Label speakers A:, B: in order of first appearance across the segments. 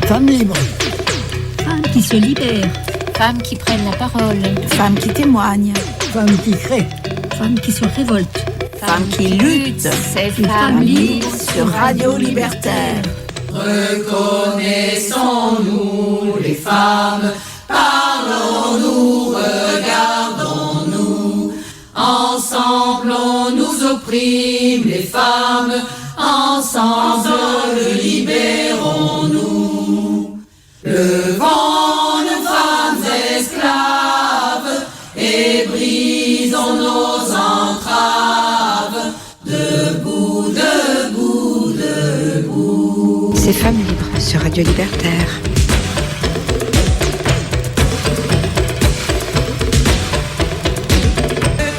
A: Femmes libres.
B: Femmes qui se libèrent.
C: Femmes qui prennent la parole.
D: Femmes qui témoignent.
A: Femmes qui créent.
B: Femmes qui se révoltent.
D: Femmes qui luttent.
C: C'est Femmes libres
D: sur Radio Libertaire.
E: Reconnaissons-nous les femmes, parlons-nous, regardons-nous. Ensemble on nous opprime les femmes, ensemble libérons-nous. Levons nos femmes esclaves et brisons nos entraves. Debout, debout, debout.
F: C'est Femmes libres sur Radio Libertaire.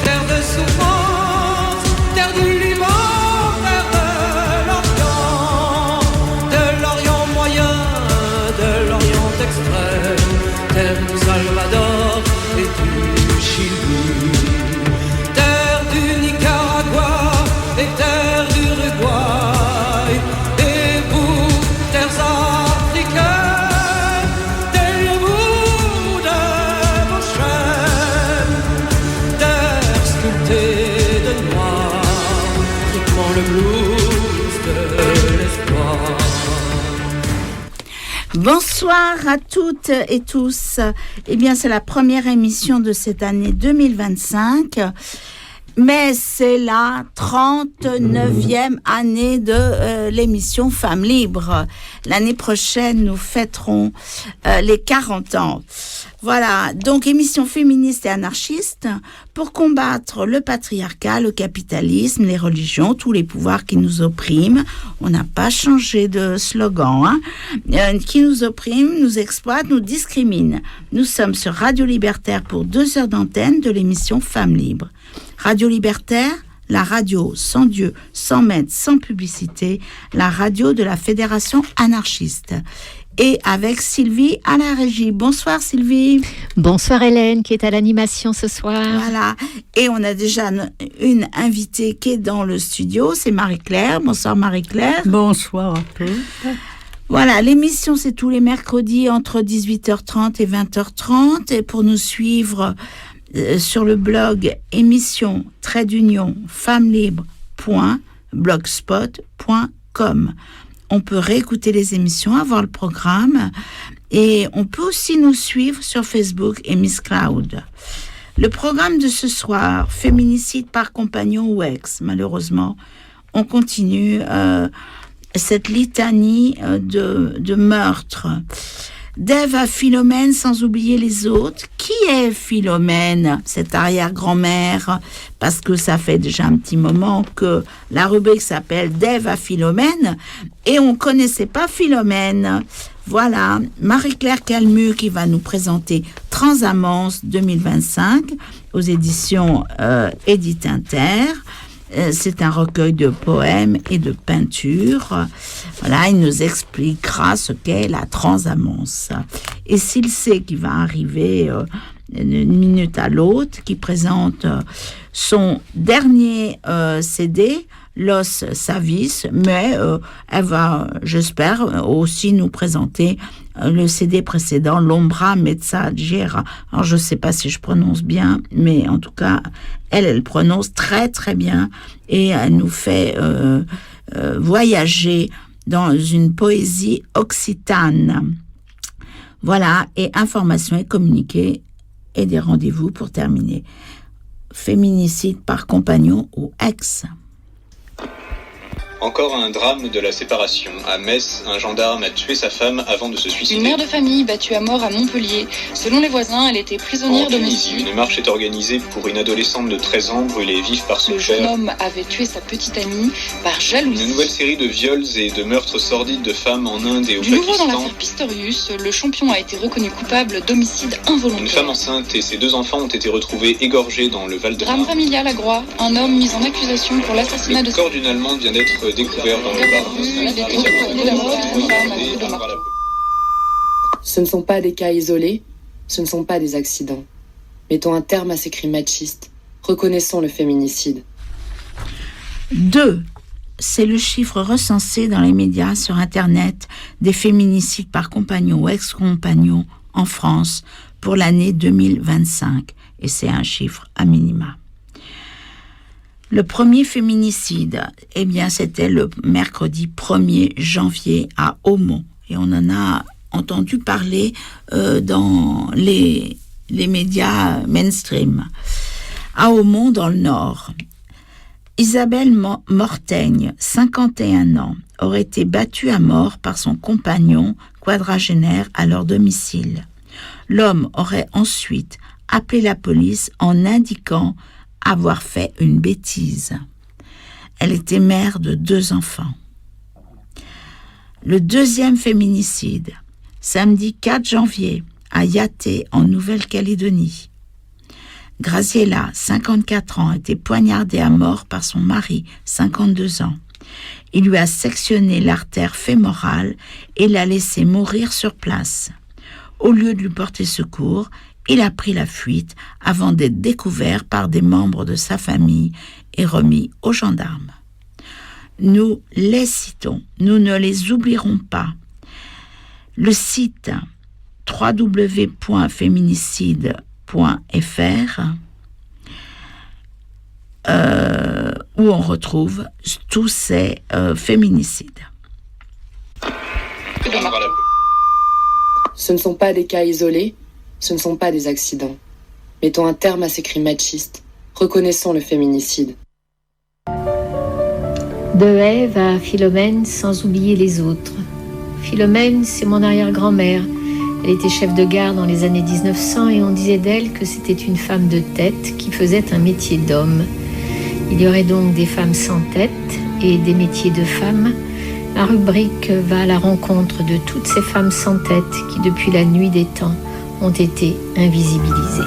G: Terre de souffrance, terre du Liban, de l'Orient moyen, de l'Orient extrême, terre du Salvador et du Chili, terre du Nicaragua et terre d'Uruguay, et vous, terres africaines, taillez-vous de vos chaînes, terre sculptée de noir, rythmant le blues de l'espoir.
D: Bonsoir à toutes et tous. Eh bien, c'est la première émission de cette année 2025. Mais c'est la 39e année de l'émission Femmes libres. L'année prochaine, nous fêterons les 40 ans. Voilà, donc émission féministe et anarchiste pour combattre le patriarcat, le capitalisme, les religions, tous les pouvoirs qui nous oppriment. On n'a pas changé de slogan, qui nous oppriment, nous exploitent, nous discriminent. Nous sommes sur Radio Libertaire pour 2 heures d'antenne de l'émission Femmes libres. Radio Libertaire, la radio sans Dieu, sans maître, sans publicité, la radio de la Fédération anarchiste. Et avec Sylvie à la régie. Bonsoir Sylvie.
C: Bonsoir Hélène qui est à l'animation ce soir.
D: Voilà. Et on a déjà une invitée qui est dans le studio, c'est Marie-Claire. Bonsoir Marie-Claire.
A: Bonsoir à tous.
D: Voilà, l'émission c'est tous les mercredis entre 18h30 et 20h30. Et pour nous suivre sur le blog émission femmeslibres.blogspot.com. On peut réécouter les émissions, avoir le programme et on peut aussi nous suivre sur Facebook et Miss Cloud. Le programme de ce soir, féminicide par compagnon ou ex, malheureusement, on continue cette litanie de meurtres. D'Ève à Philomène, sans oublier les autres. Qui est Philomène, cette arrière-grand-mère? Parce que ça fait déjà un petit moment que la rubrique s'appelle D'Ève à Philomène et on ne connaissait pas Philomène. Voilà, Marie-Claire Calmu qui va nous présenter Transamance 2025 aux éditions Édite Inter. C'est un recueil de poèmes et de peintures. Voilà, il nous expliquera ce qu'est la transamance. Et s'il sait qu'il va arriver une minute à l'autre, qui présente son dernier CD, Los Savis, mais elle va, j'espère, aussi nous présenter le CD précédent, L'Ombra Messaggera. Alors, je ne sais pas si je prononce bien, mais en tout cas, elle prononce très, très bien et elle nous fait voyager dans une poésie occitane. Voilà, et informations et communiqués et des rendez-vous pour terminer. Féminicide par compagnon ou ex.
H: Encore un drame de la séparation. À Metz, un gendarme a tué sa femme avant de se suicider.
I: Une mère de famille battue à mort à Montpellier. Selon les voisins, elle était prisonnière d'homicide.
H: Une marche est organisée pour une adolescente de 13 ans brûlée vive par son
I: père. Le jeune homme avait tué sa petite amie par jalousie.
H: Une nouvelle série de viols et de meurtres sordides de femmes en Inde et au
I: Pakistan. Du nouveau dans l'affaire Pistorius, le champion a été reconnu coupable d'homicide involontaire.
H: Une femme enceinte et ses 2 enfants ont été retrouvés égorgés dans le Val-de-Marne.
I: Drame familial à Groix. Un homme mis en accusation pour l'assassinat de...
H: Le corps d'une Allemande vient d'être découvert dans le bar.
J: Ce ne sont pas des cas isolés, ce ne sont pas des accidents. Mettons un terme à ces crimes machistes. Reconnaissons le féminicide.
D: 2. c'est le chiffre recensé dans les médias sur Internet des féminicides par compagnon ou ex-compagnon en France pour l'année 2025. Et c'est un chiffre à minima. Le premier féminicide, eh bien, c'était le mercredi 1er janvier à Aumont. Et on en a entendu parler dans les médias mainstream. À Aumont, dans le Nord, Isabelle Mortaigne, 51 ans, aurait été battue à mort par son compagnon quadragénaire à leur domicile. L'homme aurait ensuite appelé la police en indiquant avoir fait une bêtise. Elle était mère de 2 enfants. Le deuxième féminicide, samedi 4 janvier, à Yaté, en Nouvelle-Calédonie. Graziella, 54 ans, a été poignardée à mort par son mari, 52 ans. Il lui a sectionné l'artère fémorale et l'a laissé mourir sur place. Au lieu de lui porter secours, il a pris la fuite avant d'être découvert par des membres de sa famille et remis aux gendarmes. Nous les citons, nous ne les oublierons pas. Le site www.féminicide.fr où on retrouve tous ces féminicides.
J: Ce ne sont pas des cas isolés, ce ne sont pas des accidents. Mettons un terme à ces crimes machistes. Reconnaissons le féminicide.
C: De Ève à Philomène, sans oublier les autres. Philomène, c'est mon arrière-grand-mère. Elle était chef de gare dans les années 1900 et on disait d'elle que c'était une femme de tête qui faisait un métier d'homme. Il y aurait donc des femmes sans tête et des métiers de femmes. La rubrique va à la rencontre de toutes ces femmes sans tête qui, depuis la nuit des temps, ont été invisibilisées.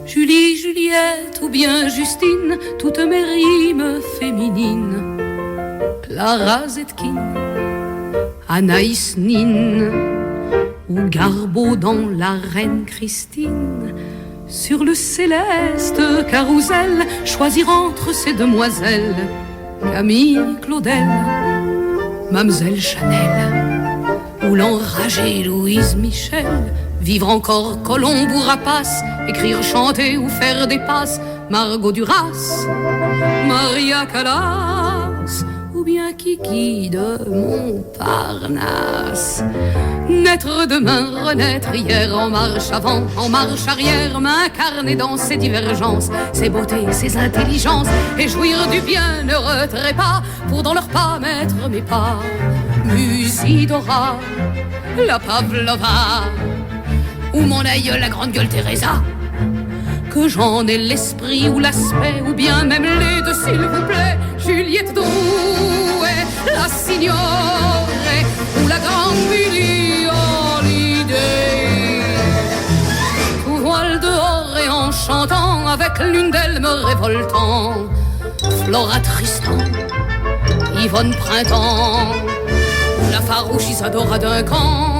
G: Julie, Juliette ou bien Justine, toutes mes rimes féminines. Clara Zetkin, Anaïs Nin ou Garbeau dans La Reine Christine. Sur le céleste carrousel, choisir entre ces demoiselles Camille Claudel, Mamselle Chanel ou l'enragée Louise Michel. Vivre encore Colombe ou Rapace, écrire, chanter ou faire des passes Margot Duras, Maria Callas ou bien Kiki de Montparnasse. Naître demain, renaître hier, en marche avant, en marche arrière, m'incarner dans ses divergences, ses beautés, ses intelligences, et jouir du bienheureux trépas pour dans leurs pas mettre mes pas. Musidora, la Pavlova ou mon aïeul, la grande gueule Teresa. Que j'en ai l'esprit ou l'aspect, ou bien même les deux, s'il vous plaît. Juliette Drouet, la Signorée, ou la grande Billie Holiday. Tout voile dehors et en chantant, avec l'une d'elles me révoltant. Flora Tristan, Yvonne Printemps, la farouche Isadora Duncan.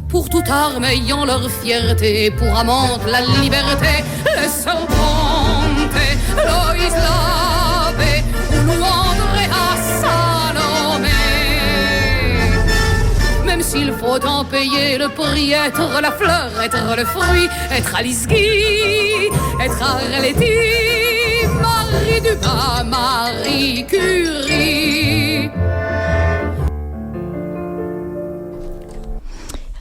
G: Pour toute arme ayant leur fierté, pour amante la liberté, les sœurs Brontë, Loïs Labbé, ou Andrea Salomé. Même s'il faut en payer le prix, être la fleur, être le fruit, être Alice Guy, être Arletty, Marie Dumas, Marie Curie.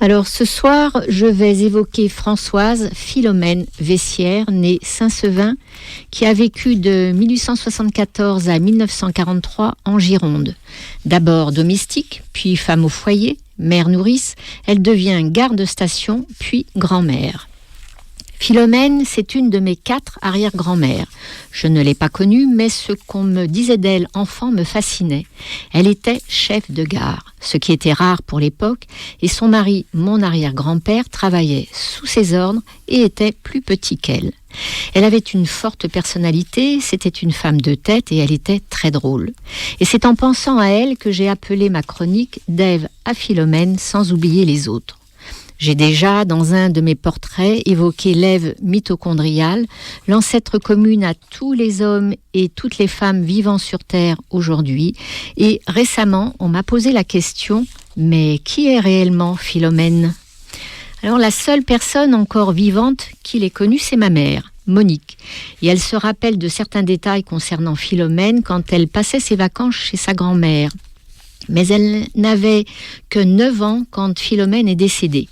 C: Alors ce soir, je vais évoquer Françoise Philomène Vessière, née Saint-Sevin, qui a vécu de 1874 à 1943 en Gironde. D'abord domestique, puis femme au foyer, mère nourrice, elle devient garde-station, puis grand-mère. Philomène, c'est une de mes 4 arrière-grand-mères. Je ne l'ai pas connue, mais ce qu'on me disait d'elle enfant me fascinait. Elle était chef de gare, ce qui était rare pour l'époque, et son mari, mon arrière-grand-père, travaillait sous ses ordres et était plus petit qu'elle. Elle avait une forte personnalité, c'était une femme de tête et elle était très drôle. Et c'est en pensant à elle que j'ai appelé ma chronique d'Ève à Philomène sans oublier les autres. J'ai déjà, dans un de mes portraits, évoqué l'Ève mitochondriale, l'ancêtre commune à tous les hommes et toutes les femmes vivant sur Terre aujourd'hui. Et récemment, on m'a posé la question, mais qui est réellement Philomène ? Alors, la seule personne encore vivante qui l'ait connue, c'est ma mère, Monique. Et elle se rappelle de certains détails concernant Philomène quand elle passait ses vacances chez sa grand-mère. Mais elle n'avait que 9 ans quand Philomène est décédée.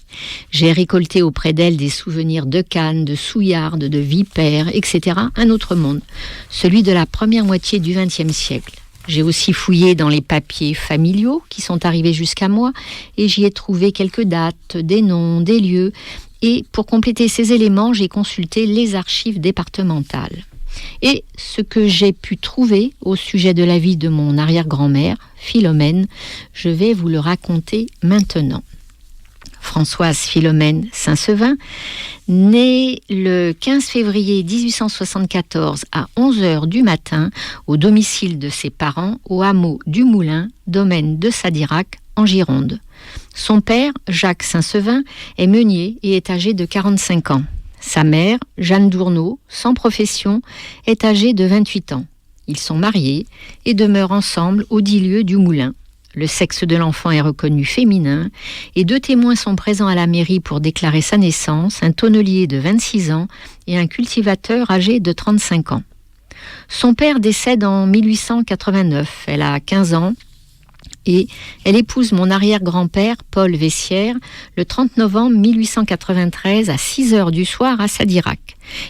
C: J'ai récolté auprès d'elle des souvenirs de cannes, de souillardes, de vipères, etc. Un autre monde, celui de la première moitié du XXe siècle. J'ai aussi fouillé dans les papiers familiaux qui sont arrivés jusqu'à moi et j'y ai trouvé quelques dates, des noms, des lieux. Et pour compléter ces éléments, j'ai consulté les archives départementales. Et ce que j'ai pu trouver au sujet de la vie de mon arrière-grand-mère, Philomène, je vais vous le raconter maintenant. Françoise Philomène Saint-Sevin, née le 15 février 1874 à 11h du matin au domicile de ses parents au hameau du Moulin, domaine de Sadirac, en Gironde. Son père, Jacques Saint-Sevin, est meunier et est âgé de 45 ans. Sa mère, Jeanne Dourneau, sans profession, est âgée de 28 ans. Ils sont mariés et demeurent ensemble au 10 lieues du Moulin. Le sexe de l'enfant est reconnu féminin et 2 témoins sont présents à la mairie pour déclarer sa naissance, un tonnelier de 26 ans et un cultivateur âgé de 35 ans. Son père décède en 1889, elle a 15 ans et elle épouse mon arrière-grand-père, Paul Vessière, le 30 novembre 1893 à 6h du soir à Sadirac.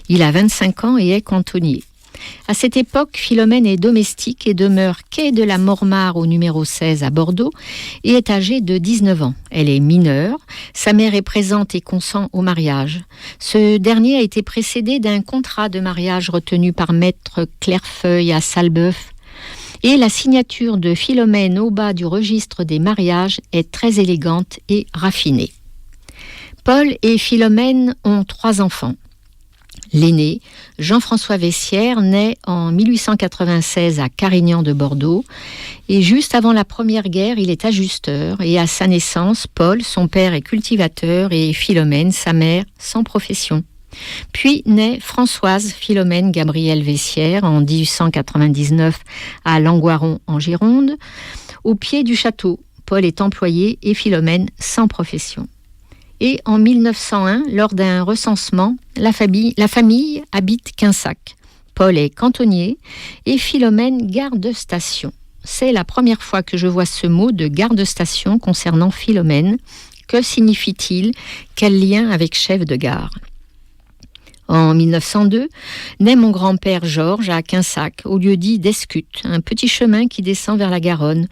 C: Il a 25 ans et est cantonnier. À cette époque, Philomène est domestique et demeure quai de la Mormare au numéro 16 à Bordeaux et est âgée de 19 ans. Elle est mineure, sa mère est présente et consent au mariage. Ce dernier a été précédé d'un contrat de mariage retenu par maître Clairefeuille à Salbeuf. Et la signature de Philomène au bas du registre des mariages est très élégante et raffinée. Paul et Philomène ont 3 enfants. L'aîné, Jean-François Vessière, naît en 1896 à Carignan de Bordeaux. Et juste avant la Première Guerre, il est ajusteur. Et à sa naissance, Paul, son père, est cultivateur et Philomène, sa mère, sans profession. Puis naît Françoise Philomène Gabrielle Vessière en 1899 à Langoiron en Gironde. Au pied du château, Paul est employé et Philomène sans profession. Et en 1901, lors d'un recensement, la famille habite Quinsac. Paul est cantonnier et Philomène garde-station. C'est la première fois que je vois ce mot de garde-station concernant Philomène. Que signifie-t-il ? Quel lien avec chef de gare ? En 1902, naît mon grand-père Georges à Quinsac, au lieu-dit d'Escute, un petit chemin qui descend vers la Garonne.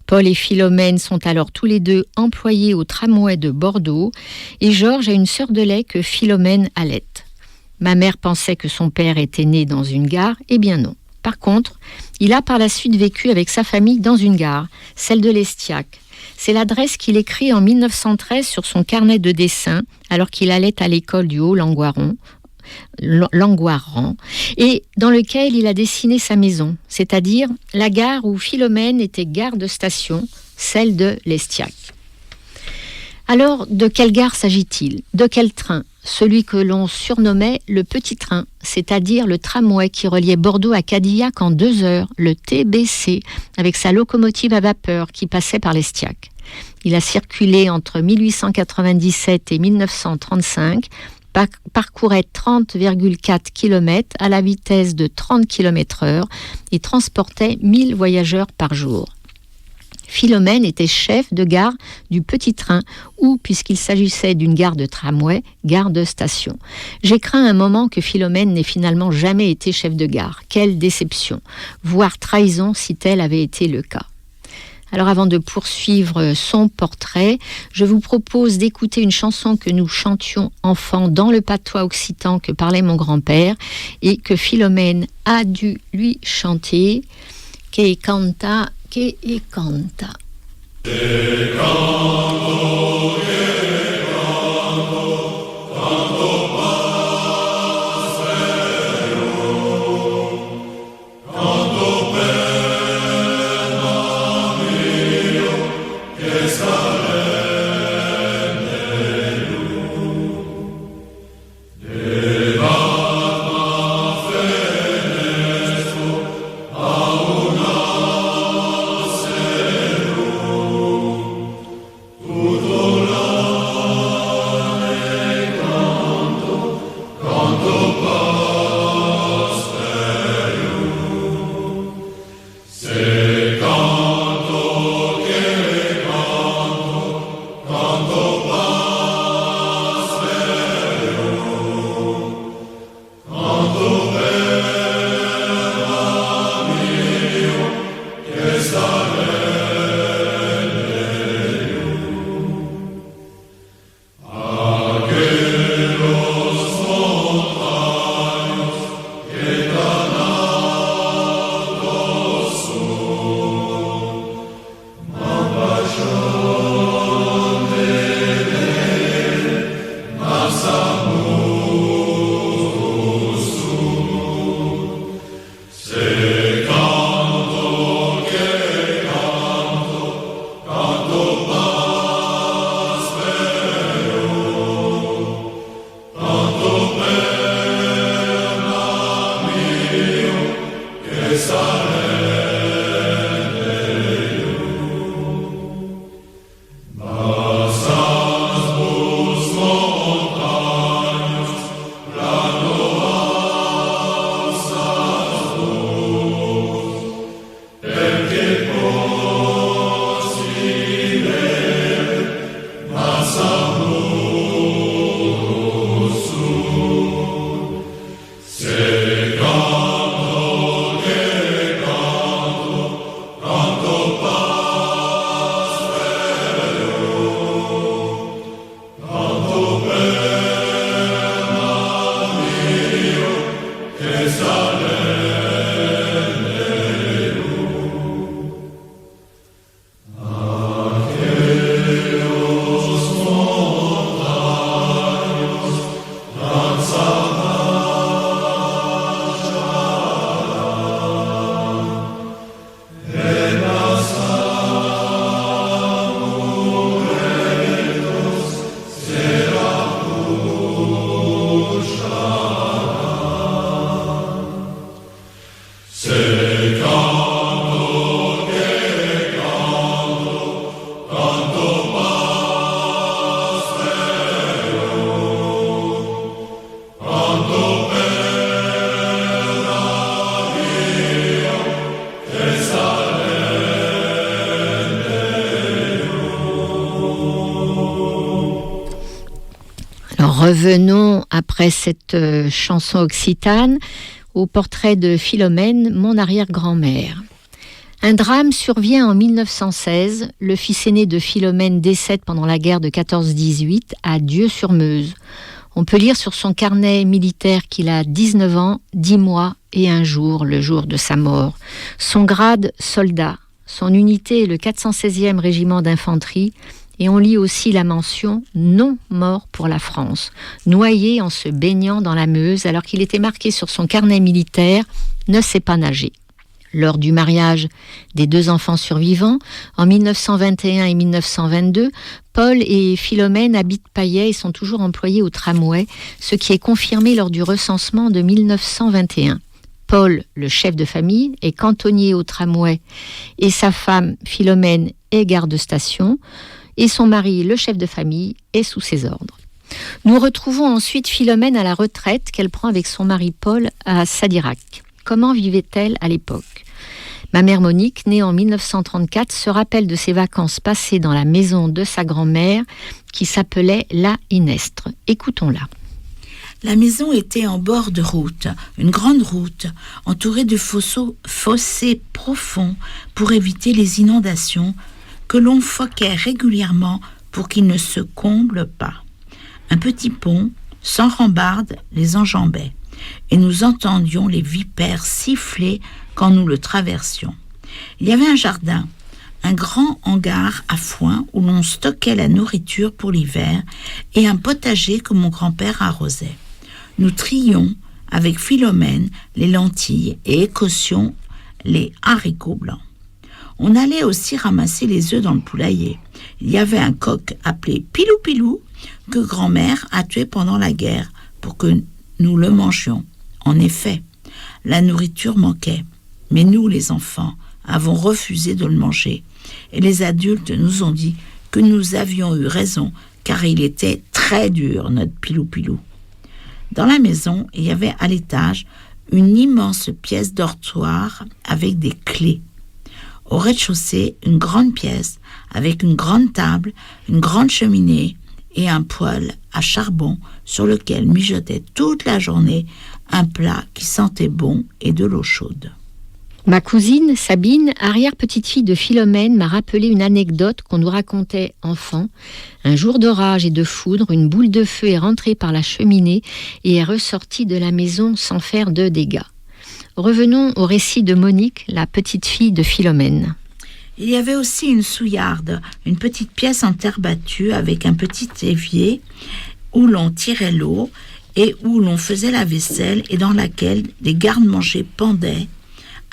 C: Paul et Philomène sont alors tous les deux employés au tramway de Bordeaux et Georges a une sœur de lait que Philomène allaite. Ma mère pensait que son père était né dans une gare, eh bien non. Par contre, il a par la suite vécu avec sa famille dans une gare, celle de l'Estiac. C'est l'adresse qu'il écrit en 1913 sur son carnet de dessin alors qu'il allait à l'école du Haut-Langoiran, et dans lequel il a dessiné sa maison, c'est-à-dire la gare où Philomène était garde-station, celle de l'Estiac. Alors, de quelle gare s'agit-il ? De quel train ? Celui que l'on surnommait le petit train, c'est-à-dire le tramway qui reliait Bordeaux à Cadillac en 2 heures, le TBC, avec sa locomotive à vapeur qui passait par l'Estiac. Il a circulé entre 1897 et 1935, parcourait 30,4 km à la vitesse de 30 km/h et transportait 1000 voyageurs par jour. Philomène était chef de gare du petit train ou, puisqu'il s'agissait d'une gare de tramway, gare de station. J'ai craint un moment que Philomène n'ait finalement jamais été chef de gare. Quelle déception, voire trahison si tel avait été le cas. Alors avant de poursuivre son portrait, je vous propose d'écouter une chanson que nous chantions enfants dans le patois occitan que parlait mon grand-père et que Philomène a dû lui chanter. Que canta, que e canta. Revenons, après cette chanson occitane, au portrait de Philomène, mon arrière-grand-mère. Un drame survient en 1916. Le fils aîné de Philomène décède pendant la guerre de 14-18 à Dieu-sur-Meuse. On peut lire sur son carnet militaire qu'il a 19 ans, 10 mois et 1 jour, le jour de sa mort. Son grade, soldat. Son unité est le 416e régiment d'infanterie. Et on lit aussi la mention « non mort pour la France », noyé en se baignant dans la Meuse alors qu'il était marqué sur son carnet militaire « ne sait pas nager ». Lors du mariage des 2 enfants survivants, en 1921 et 1922, Paul et Philomène habitent Paillet et sont toujours employés au tramway, ce qui est confirmé lors du recensement de 1921. Paul, le chef de famille, est cantonnier au tramway et sa femme, Philomène, est garde de station. Et son mari, le chef de famille, est sous ses ordres. Nous retrouvons ensuite Philomène à la retraite qu'elle prend avec son mari Paul à Sadirac. Comment vivait-elle à l'époque ? Ma mère Monique, née en 1934, se rappelle de ses vacances passées dans la maison de sa grand-mère qui s'appelait La Inestre. Écoutons-la.
D: La maison était en bord de route, une grande route, entourée de fossés profonds pour éviter les inondations, que l'on foquait régulièrement pour qu'ils ne se comblent pas. Un petit pont, sans rambarde, les enjambait, et nous entendions les vipères siffler quand nous le traversions. Il y avait un jardin, un grand hangar à foin où l'on stockait la nourriture pour l'hiver, et un potager que mon grand-père arrosait. Nous trions, avec Philomène, les lentilles et écossions les haricots blancs. On allait aussi ramasser les œufs dans le poulailler. Il y avait un coq appelé Pilou Pilou que grand-mère a tué pendant la guerre pour que nous le mangions. En effet, la nourriture manquait, mais nous, les enfants, avons refusé de le manger. Et les adultes nous ont dit que nous avions eu raison, car il était très dur, notre Pilou Pilou. Dans la maison, il y avait à l'étage une immense pièce dortoir avec des clés. Au rez-de-chaussée, une grande pièce avec une grande table, une grande cheminée et un poêle à charbon sur lequel mijotait toute la journée un plat qui sentait bon et de l'eau chaude.
C: Ma cousine, Sabine, arrière-petite-fille de Philomène, m'a rappelé une anecdote qu'on nous racontait enfant. Un jour d'orage et de foudre, une boule de feu est rentrée par la cheminée et est ressortie de la maison sans faire de dégâts. Revenons au récit de Monique, la petite-fille de Philomène.
D: Il y avait aussi une souillarde, une petite pièce en terre battue avec un petit évier où l'on tirait l'eau et où l'on faisait la vaisselle et dans laquelle des garde-manger pendaient,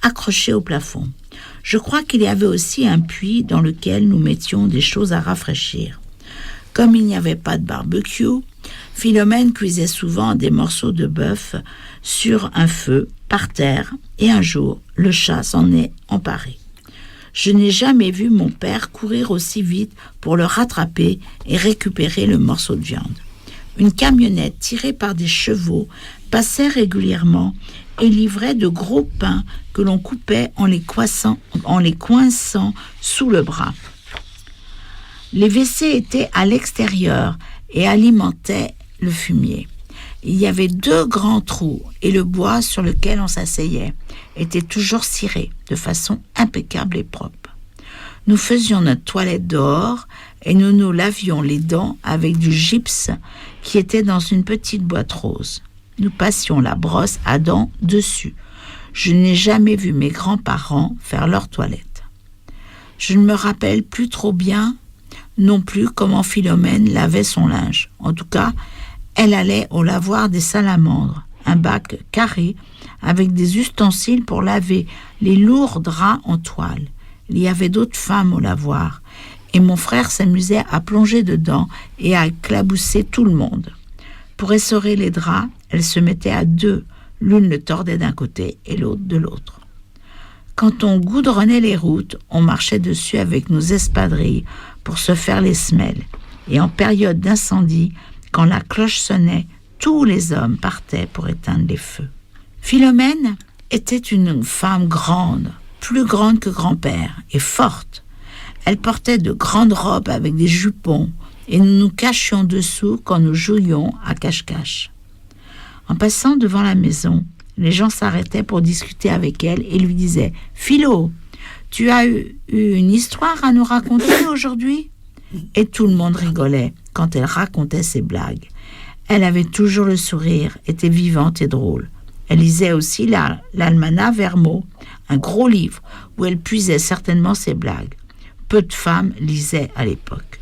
D: accrochés au plafond. Je crois qu'il y avait aussi un puits dans lequel nous mettions des choses à rafraîchir. Comme il n'y avait pas de barbecue, Philomène cuisait souvent des morceaux de bœuf sur un feu, par terre, et un jour, le chat s'en est emparé. Je n'ai jamais vu mon père courir aussi vite pour le rattraper et récupérer le morceau de viande. Une camionnette tirée par des chevaux passait régulièrement et livrait de gros pains que l'on coupait en les coinçant sous le bras. Les WC étaient à l'extérieur et alimentaient le fumier. Il y avait 2 grands trous et le bois sur lequel on s'asseyait était toujours ciré de façon impeccable et propre. Nous faisions notre toilette dehors et nous nous lavions les dents avec du gypse qui était dans une petite boîte rose. Nous passions la brosse à dents dessus. Je n'ai jamais vu mes grands-parents faire leur toilette. Je ne me rappelle plus trop bien non plus comment Philomène lavait son linge. En tout cas, elle allait au lavoir des Salamandres, un bac carré avec des ustensiles pour laver les lourds draps en toile. Il y avait d'autres femmes au lavoir et mon frère s'amusait à plonger dedans et à éclabousser tout le monde. Pour essorer les draps, elles se mettaient à 2, l'une le tordait d'un côté et l'autre de l'autre. Quand on goudronnait les routes, on marchait dessus avec nos espadrilles pour se faire les semelles. Et en période d'incendie, quand la cloche sonnait, tous les hommes partaient pour éteindre les feux. Philomène était une femme grande, plus grande que grand-père, et forte. Elle portait de grandes robes avec des jupons, et nous nous cachions dessous quand nous jouions à cache-cache. En passant devant la maison, les gens s'arrêtaient pour discuter avec elle et lui disaient « Philo, tu as eu une histoire à nous raconter aujourd'hui ?» Et tout le monde rigolait quand elle racontait ses blagues. Elle avait toujours le sourire, était vivante et drôle. Elle lisait aussi l'Almanach Vermeau, un gros livre où elle puisait certainement ses blagues. Peu de femmes lisaient à l'époque.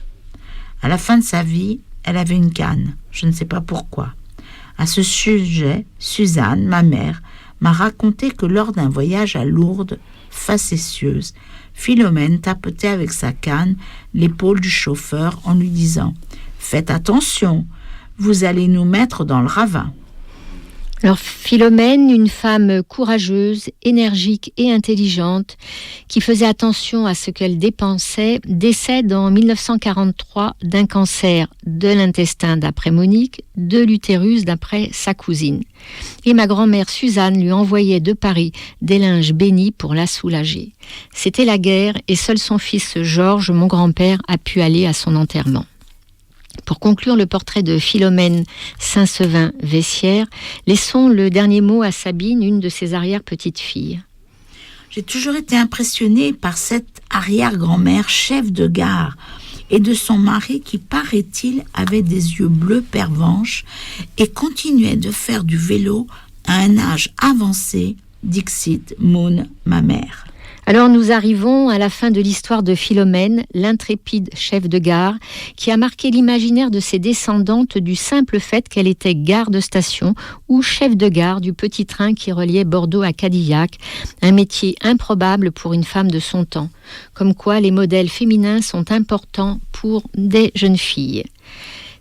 D: À la fin de sa vie, elle avait une canne, je ne sais pas pourquoi. À ce sujet, Suzanne, ma mère, m'a raconté que lors d'un voyage à Lourdes, facétieuse, Philomène tapotait avec sa canne l'épaule du chauffeur en lui disant « Faites attention, vous allez nous mettre dans le ravin ».
C: Alors Philomène, une femme courageuse, énergique et intelligente, qui faisait attention à ce qu'elle dépensait, décède en 1943 d'un cancer de l'intestin d'après Monique, de l'utérus d'après sa cousine. Et ma grand-mère Suzanne lui envoyait de Paris des linges bénis pour la soulager. C'était la guerre et seul son fils Georges, mon grand-père, a pu aller à son enterrement. Pour conclure le portrait de Philomène Saint-Sevin-Vessière, laissons le dernier mot à Sabine, une de ses arrière-petites-filles.
D: J'ai toujours été impressionnée par cette arrière-grand-mère chef de gare et de son mari qui, paraît-il, avait des yeux bleus pervenches et continuait de faire du vélo à un âge avancé, dixit Moon, ma mère.
C: Alors nous arrivons à la fin de l'histoire de Philomène, l'intrépide chef de gare, qui a marqué l'imaginaire de ses descendantes du simple fait qu'elle était garde-station ou chef de gare du petit train qui reliait Bordeaux à Cadillac, un métier improbable pour une femme de son temps. Comme quoi les modèles féminins sont importants pour des jeunes filles.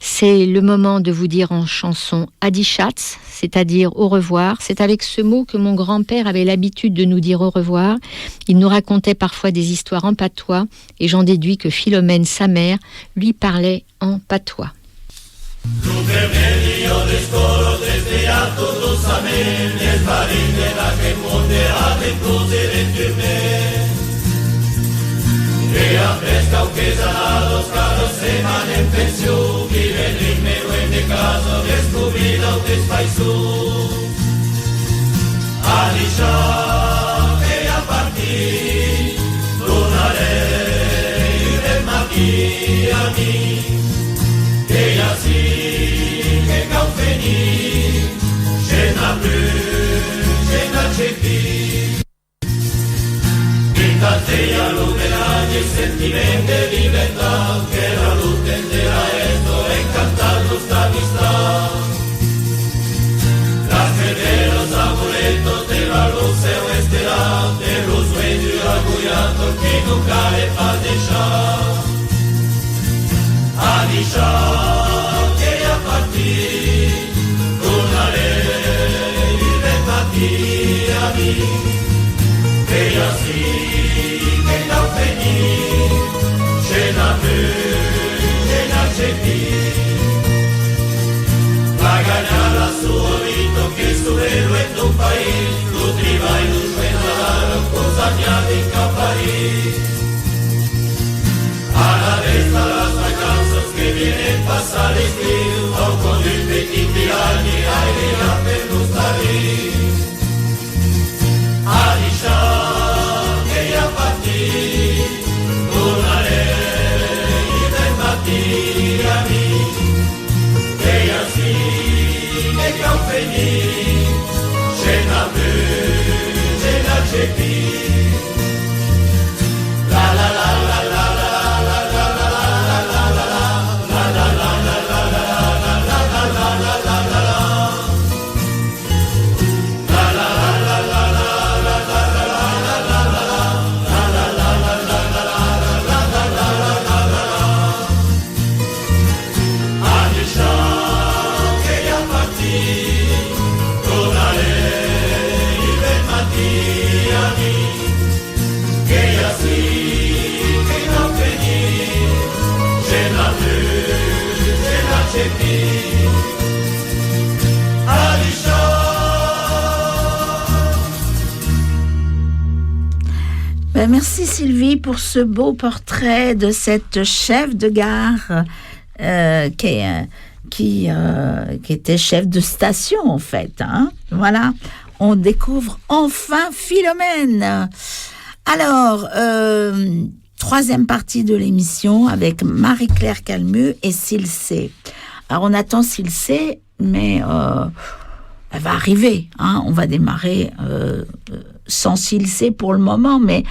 C: C'est le moment de vous dire en chanson Adi Schatz, c'est-à-dire au revoir. C'est avec ce mot que mon grand-père avait l'habitude de nous dire au revoir. Il nous racontait parfois des histoires en patois et j'en déduis que Philomène, sa mère, lui parlait en patois.
E: Ea fresca o que salados, caros se man en pensión, vive el ritmo en de caso, descubrida o despaisú. Alisha, ea partí, donaré el maqui a mí, ella sí que caufení, llena plus, llena chepi. Ella lumina el sentimiento de libertad que la luz tendrá esto encantando esta amistad. Las de los amuletos de la luz se estelar, de los sueños y orgulloso que nunca le va a dejar. Anisha, que ya partí, una ley de partí a mí, ella sí. Va ganar a su amigo que su héroe en tu país, tu triba y tu suena, cosa de París. A la vez a las vacanzas que vienen pasando. c'è chi. La la la la la la la la la la la la la la la la la
D: Merci Sylvie pour ce beau portrait de cette chef de gare qui était chef de station en fait. Hein. Voilà, on découvre enfin Philomène. Alors, troisième partie de l'émission avec Marie-Claire Calmu et Silsé. Alors on attend Silsé, mais elle va arriver. Hein. On va démarrer sans Silsé pour le moment, mais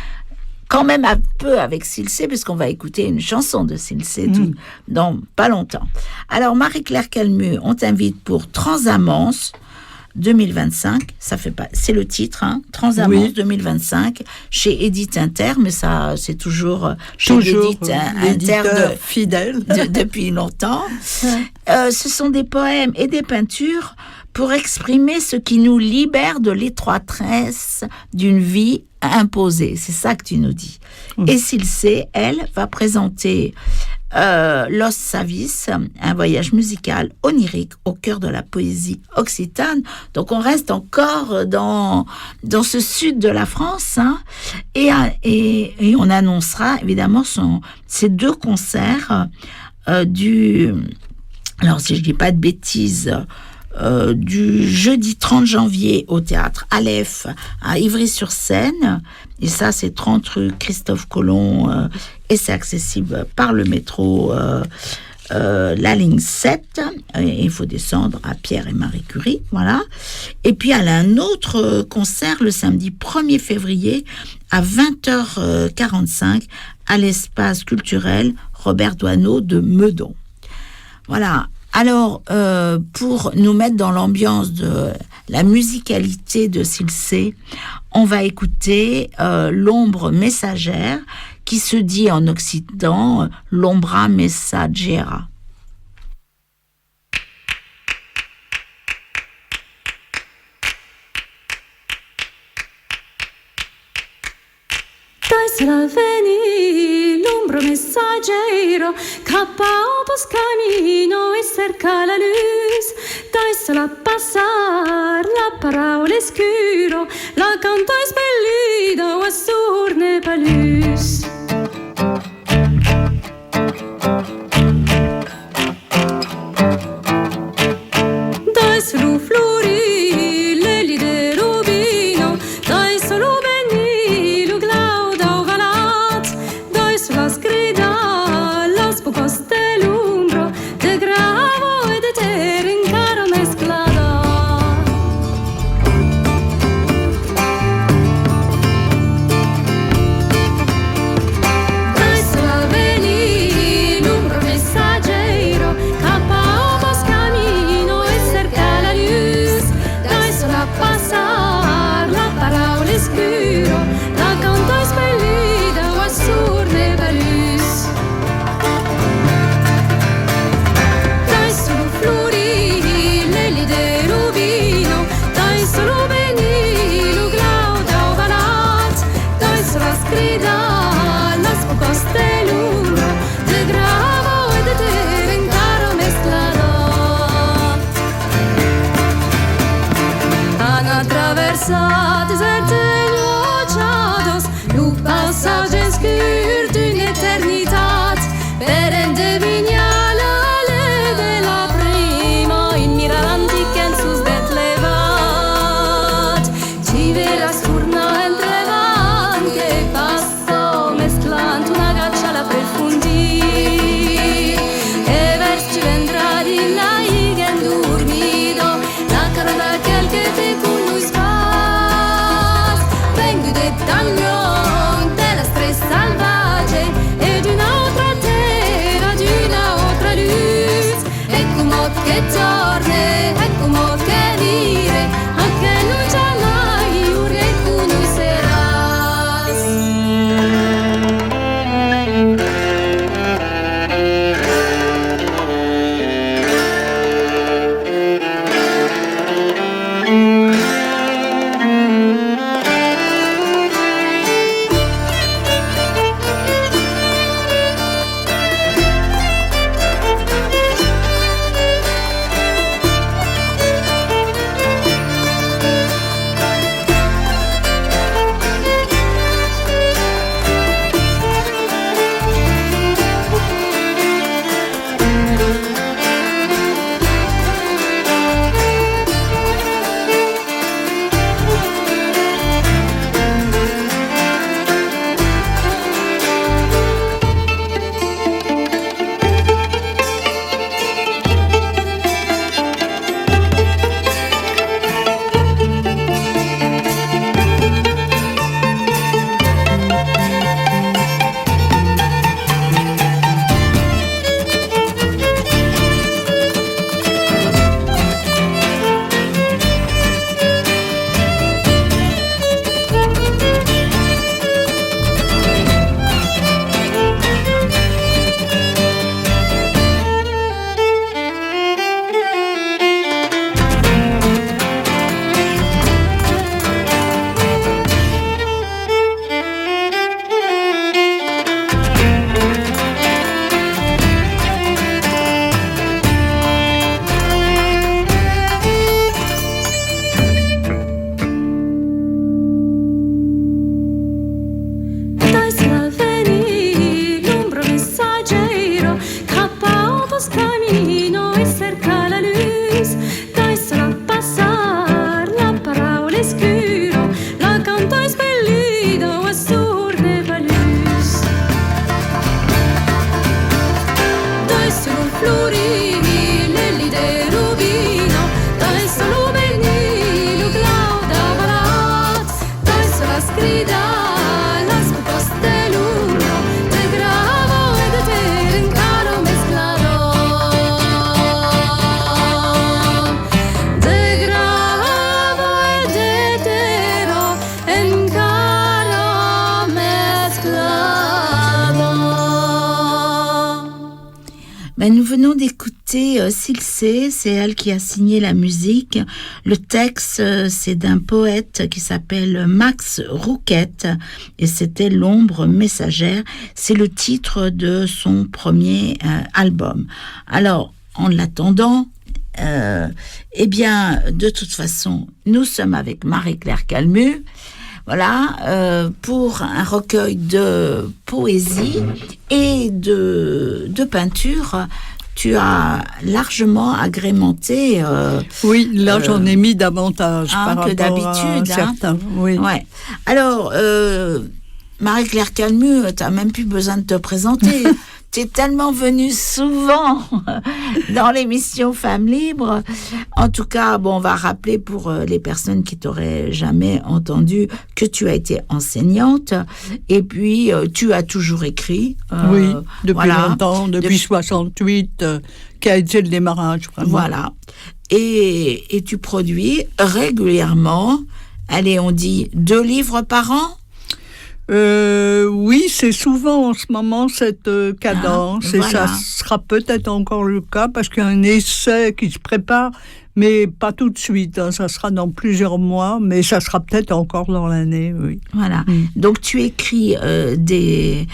D: quand même un peu avec Silsé, parce qu'on va écouter une chanson de Silsé dans pas longtemps. Alors, Marie-Claire Calmu, on t'invite pour Transamance 2025. C'est le titre, hein, Transamance 2025, chez Edith Inter, mais ça, c'est toujours chez Edith Inter
A: fidèle
D: depuis longtemps. Ce sont des poèmes et des peintures pour exprimer ce qui nous libère de l'étroitesse d'une vie imposée. C'est ça que tu nous dis. Et Silsé, elle, va présenter Los Savis, un voyage musical onirique au cœur de la poésie occitane. Donc on reste encore dans ce sud de la France, hein, et on annoncera évidemment ces deux concerts alors si je dis pas de bêtises, du jeudi 30 janvier au théâtre Aleph à Ivry-sur-Seine, et ça c'est 30 rue Christophe Colomb, et c'est accessible par le métro la ligne 7, et il faut descendre à Pierre et Marie Curie, voilà. Et puis elle a un autre concert le samedi 1er février à 20h45 à l'espace culturel Robert Doisneau de Meudon. Voilà. Alors, pour nous mettre dans l'ambiance de la musicalité de Silsé, on va écouter l'ombre messagère, qui se dit en occitan l'ombra messaggera.
K: Sarà veni l'ombra messaggero, capao poscamino e cerca la luz. Daisela passar la parola escuro, la canto espellida o assurne palus. Daiselu flori l'eli de rubino, daiselu veni lu glauda o valat, daisela scrida las bucos dell'umbro, de gravo e de terra in cara mesclada. Daisela veni l'umbro messaggero, capao poscamino e cerca la luz. Daisela passar la parola escuro, la canto espellida o assurne palus. Daiselu flori l'eli de rubino, daiselu veni lu glauda o valat, daisela scrida las bucos dell'umbro, de gravo e de terra in cara mesclada. Han atravesado desertos lu passage escur d'une eternità, per endevinar la leve la prima in mira l'antica en sus det levat. Ci vera scurna entre van che passo mesclant una gaccia la profundi, e vers ci vendrà di la igen dormido, la cara d'aquel che te con lui sva.
D: Nous venons d'écouter Silsé, c'est elle qui a signé la musique. Le texte, c'est d'un poète qui s'appelle Max Rouquette et c'était L'ombre messagère. C'est le titre de son premier album. Alors, en l'attendant, eh bien, de toute façon, nous sommes avec Marie-Claire Calmu. Voilà, pour un recueil de poésie et de peinture, tu as largement agrémenté.
A: Oui, là j'en ai mis davantage par rapport
D: d'habitude,
A: à certains. Oui.
D: Ouais. Alors, Marie-Claire Calmu, tu n'as même plus besoin de te présenter. Tu es tellement venue souvent dans l'émission Femmes Libres. En tout cas, bon, on va rappeler pour les personnes qui t'auraient jamais entendu que tu as été enseignante et puis tu as toujours écrit.
A: Oui, depuis longtemps, depuis 68, qui a été le démarrage. Vraiment.
D: Voilà. Et tu produis régulièrement, allez, on dit 2 livres par an?
A: Oui, c'est souvent en ce moment cette cadence et
D: voilà.
A: ça sera peut-être encore le cas parce qu'il y a un essai qui se prépare, mais pas tout de suite. Hein, ça sera dans plusieurs mois, mais ça sera peut-être encore dans l'année. Oui.
D: Voilà. Donc tu écris des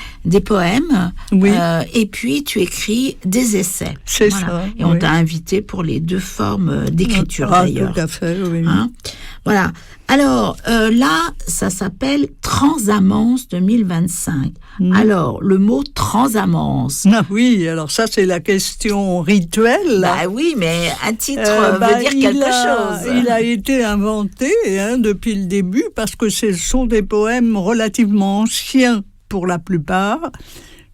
D: poèmes,
A: oui.
D: Et puis tu écris des essais.
A: C'est
D: voilà.
A: ça.
D: Et on t'a invité pour les 2 formes d'écriture d'ailleurs.
A: Tout à fait. Oui.
D: Hein? Voilà. Alors là, ça s'appelle Transamance 2025. Alors, le mot transamance.
A: Ah oui, alors ça c'est la question rituelle.
D: Bah oui, mais un titre veut dire quelque chose.
A: Il a été inventé depuis le début parce que ce sont des poèmes relativement anciens pour la plupart,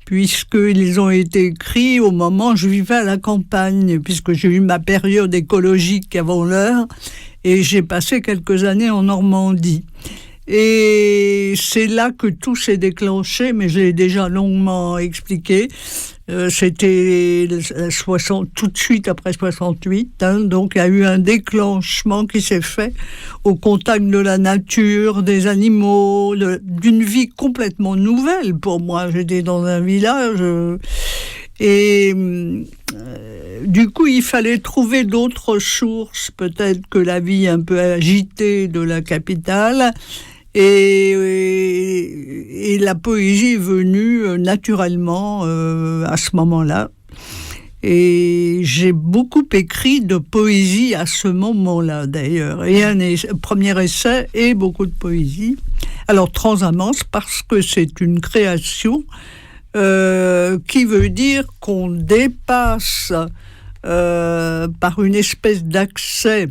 A: puisqu'ils ont été écrits au moment où je vivais à la campagne, puisque j'ai eu ma période écologique avant l'heure. Et j'ai passé quelques années en Normandie. Et c'est là que tout s'est déclenché, mais j'ai déjà longuement expliqué. C'était tout de suite après 68, donc il y a eu un déclenchement qui s'est fait au contact de la nature, des animaux, d'une vie complètement nouvelle pour moi. J'étais dans un village et du coup il fallait trouver d'autres sources peut-être que la vie un peu agitée de la capitale. Et la poésie est venue naturellement à ce moment-là. Et j'ai beaucoup écrit de poésie à ce moment-là, d'ailleurs. Et un premier essai et beaucoup de poésie. Alors, Transamance, parce que c'est une création qui veut dire qu'on dépasse par une espèce d'accès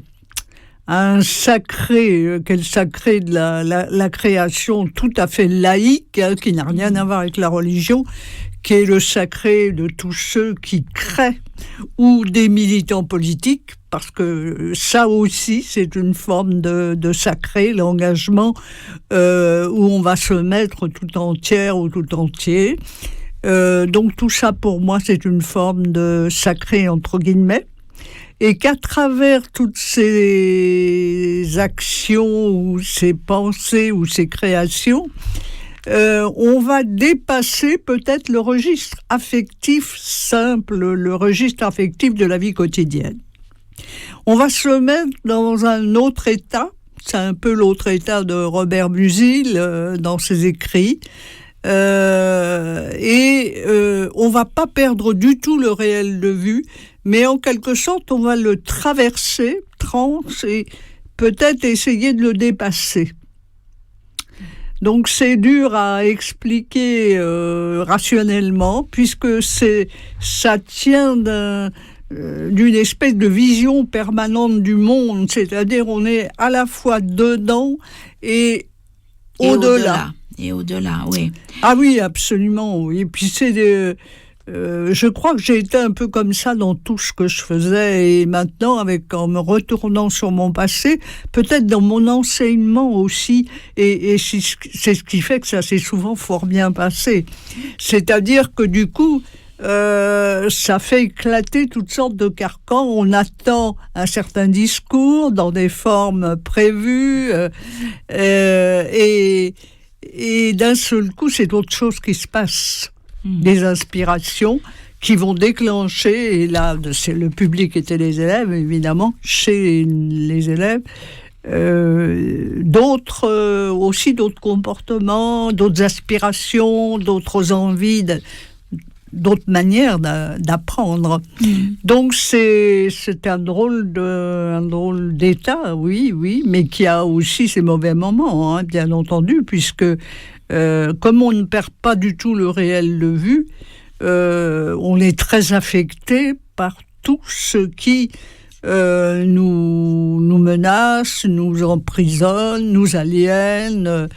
A: un sacré, quel sacré de la création tout à fait laïque, qui n'a rien à voir avec la religion, qui est le sacré de tous ceux qui créent, ou des militants politiques, parce que ça aussi, c'est une forme de sacré, l'engagement, où on va se mettre tout entière ou tout entier. Donc tout ça, pour moi, c'est une forme de sacré, entre guillemets. Et qu'à travers toutes ces actions ou ces pensées ou ces créations, on va dépasser peut-être le registre affectif simple, le registre affectif de la vie quotidienne. On va se mettre dans un autre état, c'est un peu l'autre état de Robert Musil dans ses écrits, et on va pas perdre du tout le réel de vue, mais en quelque sorte, on va le traverser, et peut-être essayer de le dépasser. Donc c'est dur à expliquer rationnellement, puisque ça tient d'une espèce de vision permanente du monde, c'est-à-dire on est à la fois dedans et au-delà.
D: Et au-delà, oui.
A: Ah oui, absolument, oui. Et puis je crois que j'ai été un peu comme ça dans tout ce que je faisais, et maintenant, en me retournant sur mon passé, peut-être dans mon enseignement aussi, et c'est ce qui fait que ça s'est souvent fort bien passé. C'est-à-dire que du coup, ça fait éclater toutes sortes de carcans. On attend un certain discours dans des formes prévues, et d'un seul coup, c'est autre chose qui se passe. Des inspirations qui vont déclencher, et là, c'est le public était les élèves, évidemment, chez les élèves, d'autres comportements, d'autres aspirations, d'autres envies, d'autres manières d'apprendre. Donc c'est un drôle d'état, oui, mais qui a aussi ses mauvais moments, hein, bien entendu, puisque comme on ne perd pas du tout le réel de vue, on est très affecté par tout ce qui nous menace, nous emprisonne, nous aliène,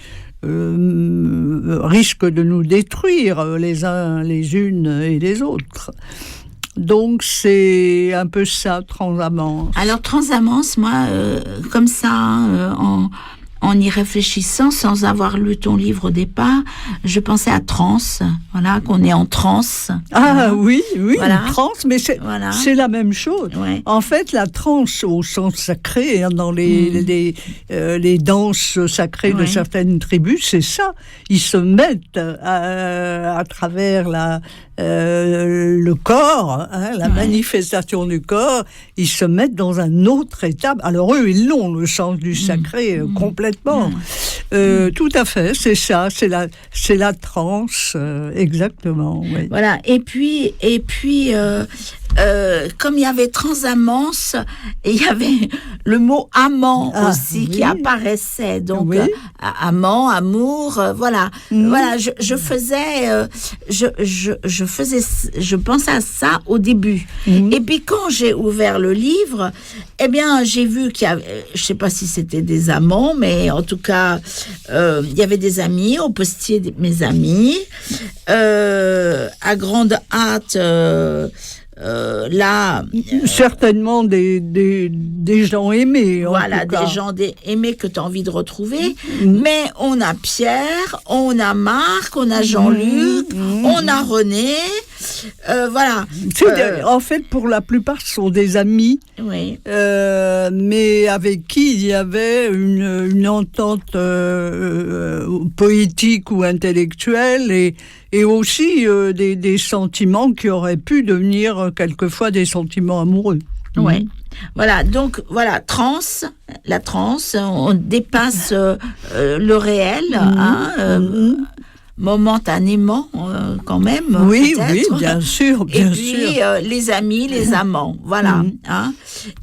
A: risque de nous détruire les uns les unes et les autres. Donc c'est un peu ça, transamance.
D: Alors transamance, moi, comme ça, en y réfléchissant, sans avoir lu ton livre au départ, je pensais à transe, voilà, qu'on est en transe.
A: Ah oui,
D: voilà.
A: Une transe, mais c'est la même chose.
D: Ouais.
A: En fait, la transe au sens sacré, hein, dans les danses sacrées de certaines tribus, c'est ça. Ils se mettent à travers le corps, hein, la manifestation du corps, ils se mettent dans un autre état. Alors eux, ils l'ont, le sens du sacré, complètement. Tout à fait, c'est ça, c'est la transe, exactement. Oui.
D: Voilà, et puis comme il y avait transamance, et il y avait le mot amant aussi qui apparaissait. Donc amant, amour, voilà. Voilà, je pensais à ça au début. Et puis quand j'ai ouvert le livre, eh bien j'ai vu qu'il y avait, je sais pas si c'était des amants, mais en tout cas il y avait des amis au postier de mes amis, à grande hâte. Là,
A: certainement des gens aimés.
D: Voilà, des gens aimés que tu as envie de retrouver. Mais on a Pierre, on a Marc, on a Jean-Luc, on a René. Voilà.
A: En fait, pour la plupart, ce sont des amis, mais avec qui il y avait une entente poétique ou intellectuelle et aussi des sentiments qui auraient pu devenir quelquefois des sentiments amoureux.
D: Ouais. Voilà, donc voilà, la transe, on dépasse le réel, momentanément quand même.
A: Oui,
D: peut-être.
A: Oui, bien sûr, bien sûr.
D: Et puis les amis, les amants, voilà. Hein.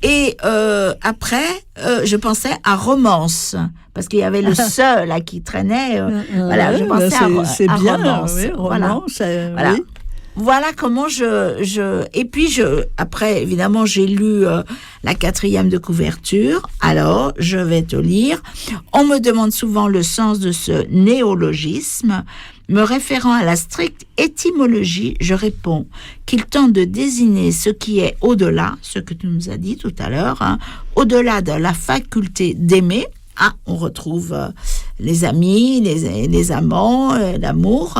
D: Et après, je pensais à romance. Parce qu'il y avait le seul là qui traînait. Voilà, je pensais à
A: bien,
D: romance.
A: Oui, romance.
D: Voilà.
A: Oui.
D: Voilà comment et puis après évidemment j'ai lu la 4e de couverture. Alors je vais te lire. On me demande souvent le sens de ce néologisme. Me référant à la stricte étymologie, je réponds qu'il tente de désigner ce qui est au-delà, ce que tu nous as dit tout à l'heure, hein, au-delà de la faculté d'aimer. Ah, on retrouve les amis, les amants, l'amour.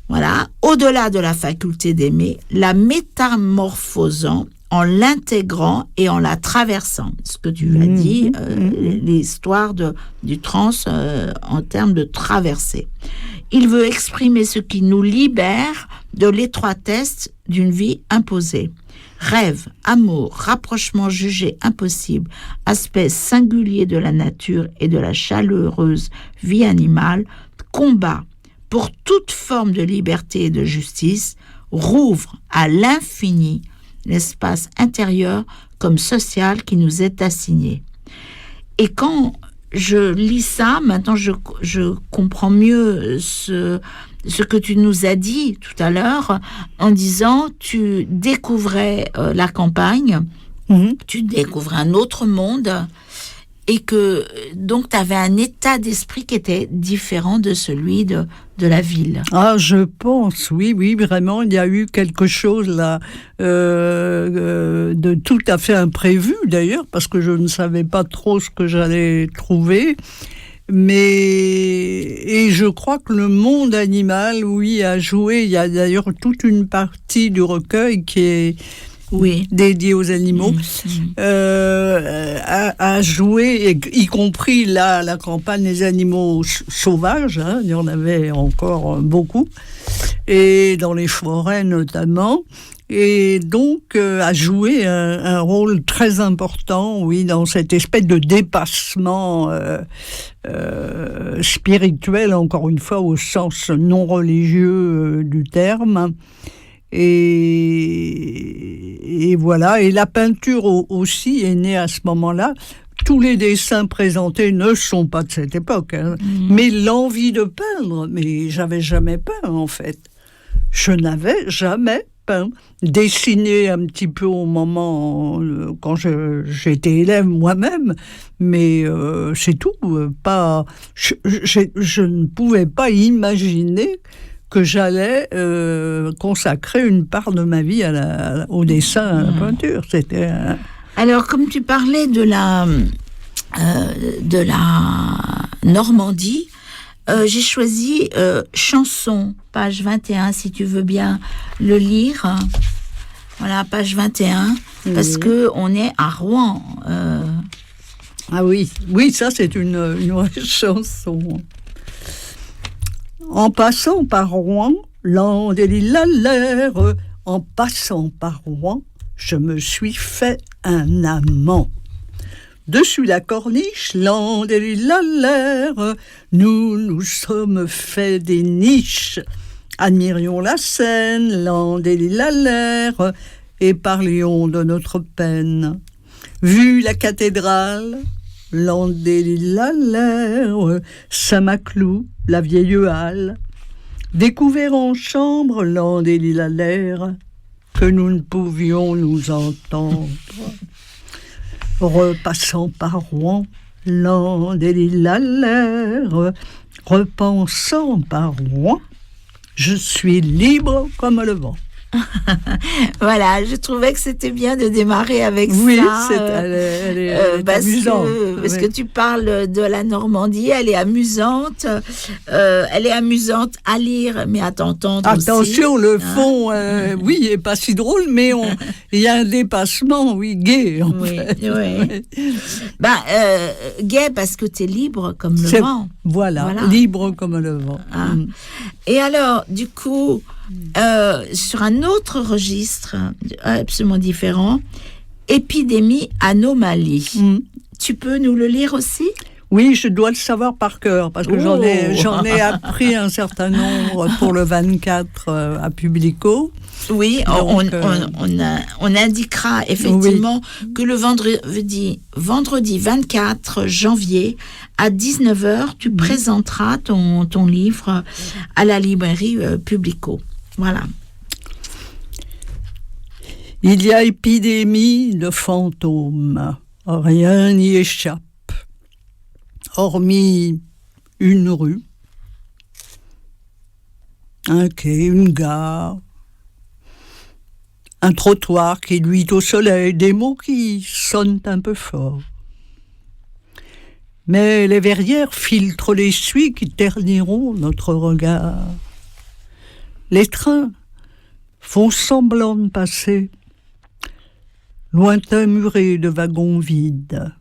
D: Voilà, au-delà de la faculté d'aimer, la métamorphosant en l'intégrant et en la traversant. Ce que tu as dit, l'histoire du trans en termes de traversée. Il veut exprimer ce qui nous libère de l'étroitesse d'une vie imposée. Rêve, amour, rapprochement jugé impossible, aspect singulier de la nature et de la chaleureuse vie animale, combat pour toute forme de liberté et de justice, rouvre à l'infini l'espace intérieur comme social qui nous est assigné. Et quand je lis ça, maintenant je comprends mieux ce que tu nous as dit tout à l'heure en disant tu découvrais la campagne, tu découvrais un autre monde et que donc tu avais un état d'esprit qui était différent de celui de la ville.
A: Ah, je pense, oui, vraiment, il y a eu quelque chose là de tout à fait imprévu d'ailleurs, parce que je ne savais pas trop ce que j'allais trouver. Et je crois que le monde animal, oui, a joué. Il y a d'ailleurs toute une partie du recueil qui est dédiée aux animaux, a joué, y compris là, la campagne des animaux sauvages, hein, il y en avait encore beaucoup. et dans les forêts notamment, et donc a joué un rôle très important, oui, dans cette espèce de dépassement spirituel, encore une fois au sens non religieux du terme. Et voilà, et la peinture aussi est née à ce moment-là. Tous les dessins présentés ne sont pas de cette époque, hein. Mais l'envie de peindre, mais j'avais jamais peint en fait. Je n'avais jamais peint. Dessiné un petit peu au moment quand j'étais élève moi-même, mais c'est tout. Je ne pouvais pas imaginer que j'allais consacrer une part de ma vie au dessin, à la peinture. C'était
D: Alors, comme tu parlais de la Normandie, j'ai choisi Chanson, page 21, si tu veux bien le lire. Voilà, page 21, parce que on est à Rouen.
A: Ah oui, ça c'est une vraie chanson. En passant par Rouen, land et l'hilaire, en passant par Rouen, je me suis fait un amant. Dessus la corniche, land et l'hilaire, nous sommes fait des niches. Admirions la Seine, land et l'hilaire, et parlions de notre peine. Vu la cathédrale, land et l'hilaire, Saint-Maclou, la vieille halle, découvert en chambre land et l'hilaire, que nous ne pouvions nous entendre. Repassant par Rouen, land et l'hilaire, repensant par Rouen, je suis libre comme le vent.
D: Voilà, je trouvais que c'était bien de démarrer avec ça.
A: Oui, elle est amusante.
D: Parce que tu parles de la Normandie, elle est amusante. Elle est amusante à lire, mais à t'entendre aussi.
A: Attention, le fond, oui, est pas si drôle, mais il y a un dépassement, oui, gai, en fait.
D: Oui. Gai parce que tu es libre comme le vent.
A: Voilà, libre comme le vent.
D: Et alors, du coup, sur un autre registre absolument différent, Épidémie, anomalie. Tu peux nous le lire aussi ?
A: Oui, je dois le savoir par cœur, parce que j'en ai appris un certain nombre pour le 24 à Publico.
D: Oui, donc, on indiquera effectivement que le vendredi 24 janvier à 19h, tu présenteras ton livre à la librairie Publico. Voilà.
A: Il y a épidémie de fantômes, rien n'y échappe, hormis une rue, un quai, une gare, un trottoir qui luit au soleil, des mots qui sonnent un peu fort. Mais les verrières filtrent les suies qui terniront notre regard. Les trains font semblant de passer, lointain muré de wagons vides.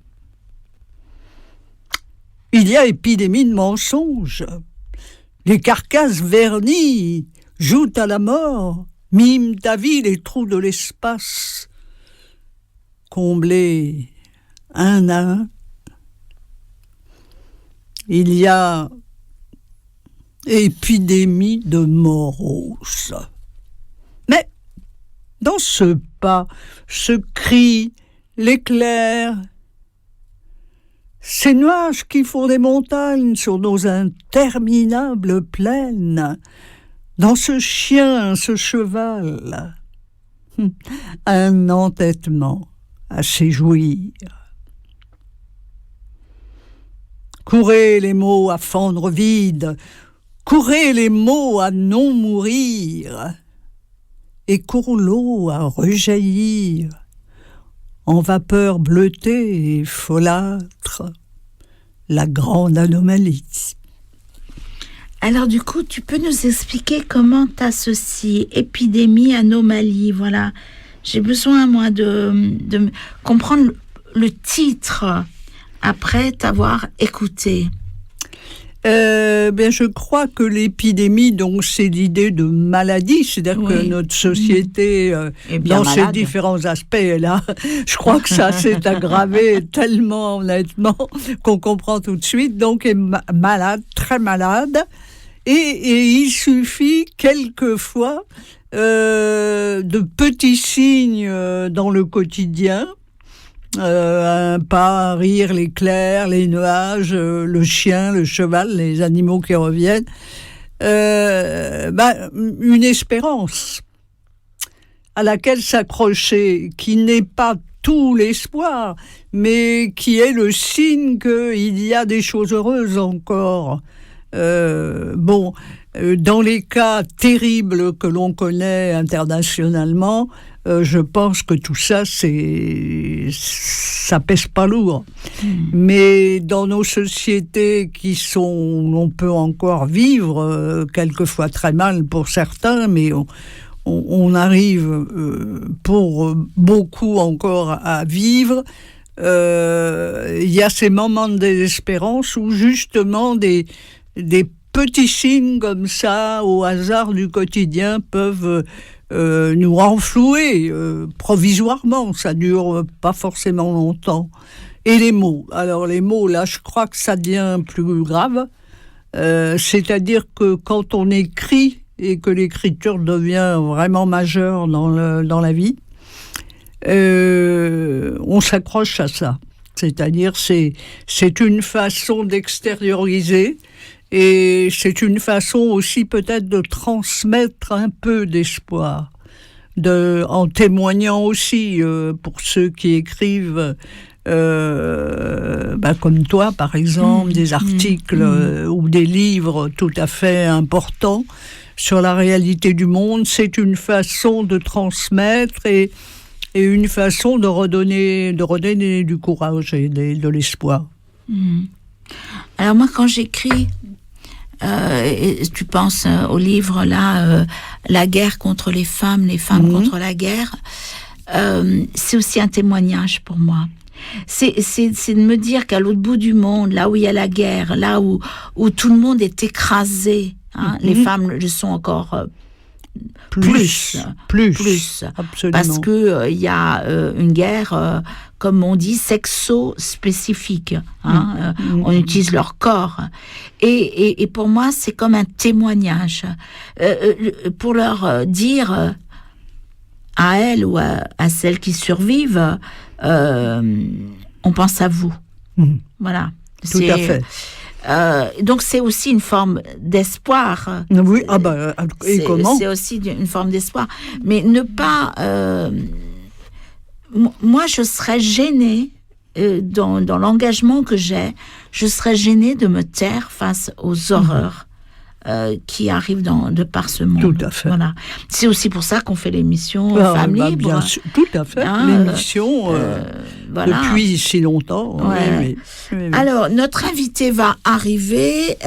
A: Il y a épidémie de mensonges. Les carcasses vernies jouent à la mort, miment ta vie les trous de l'espace, comblés un à un. Il y a épidémie de morose. Mais dans ce pas, ce cri, l'éclair, ces nuages qui font des montagnes sur nos interminables plaines, dans ce chien, ce cheval, un entêtement à s'éjouir. Courez les mots à fendre vide, courez les mots à non mourir, et court l'eau à rejaillir, en vapeur bleutée et folâtre, la grande anomalie.
D: Alors du coup, tu peux nous expliquer comment tu associes épidémie, anomalie, voilà. J'ai besoin, moi, de comprendre le titre après t'avoir écouté.
A: Bien, je crois que l'épidémie, donc, c'est l'idée de maladie, c'est-à-dire que notre société, dans ses différents aspects, je crois que ça s'est aggravé tellement nettement qu'on comprend tout de suite. Donc, est malade, très malade, et il suffit quelquefois de petits signes dans le quotidien. Un pas, un rire, l'éclair, les nuages, le chien, le cheval, les animaux qui reviennent, une espérance à laquelle s'accrocher, qui n'est pas tout l'espoir, mais qui est le signe qu'il y a des choses heureuses encore. Dans les cas terribles que l'on connaît internationalement, je pense que tout ça, ça pèse pas lourd. Mais dans nos sociétés on peut encore vivre, quelquefois très mal pour certains, mais on arrive pour beaucoup encore à vivre. Il y a ces moments de désespérance où justement des petits signes comme ça, au hasard du quotidien, peuvent nous renflouer provisoirement. Ça dure pas forcément longtemps. Et les mots. Alors les mots, là, je crois que ça devient plus grave. C'est-à-dire que quand on écrit et que l'écriture devient vraiment majeure dans la vie, on s'accroche à ça. C'est-à-dire c'est une façon d'extérioriser. Et c'est une façon aussi peut-être de transmettre un peu d'espoir, en témoignant aussi pour ceux qui écrivent, comme toi par exemple, des articles ou des livres tout à fait importants sur la réalité du monde. C'est une façon de transmettre et une façon de redonner du courage et de l'espoir.
D: Alors moi, quand j'écris, et tu penses au livre là, La guerre contre les femmes contre la guerre, c'est aussi un témoignage pour moi. C'est de me dire qu'à l'autre bout du monde, là où il y a la guerre, là où tout le monde est écrasé, les femmes le sont encore plus. Absolument. Parce que il y a une guerre, comme on dit, sexo-spécifique. On utilise leur corps. Et pour moi, c'est comme un témoignage. Pour leur dire à elles ou à celles qui survivent, on pense à vous. Voilà.
A: Tout à fait.
D: Donc c'est aussi une forme d'espoir.
A: Oui, et comment ?
D: C'est aussi une forme d'espoir. Mais ne pas... moi, je serais gênée, dans l'engagement que j'ai, je serais gênée de me taire face aux horreurs qui arrivent de par ce monde.
A: Tout à fait.
D: Voilà. C'est aussi pour ça qu'on fait l'émission Femmes Libres.
A: Bien sûr, tout à fait. L'émission depuis si longtemps.
D: Ouais. Oui. Alors, notre invité va arriver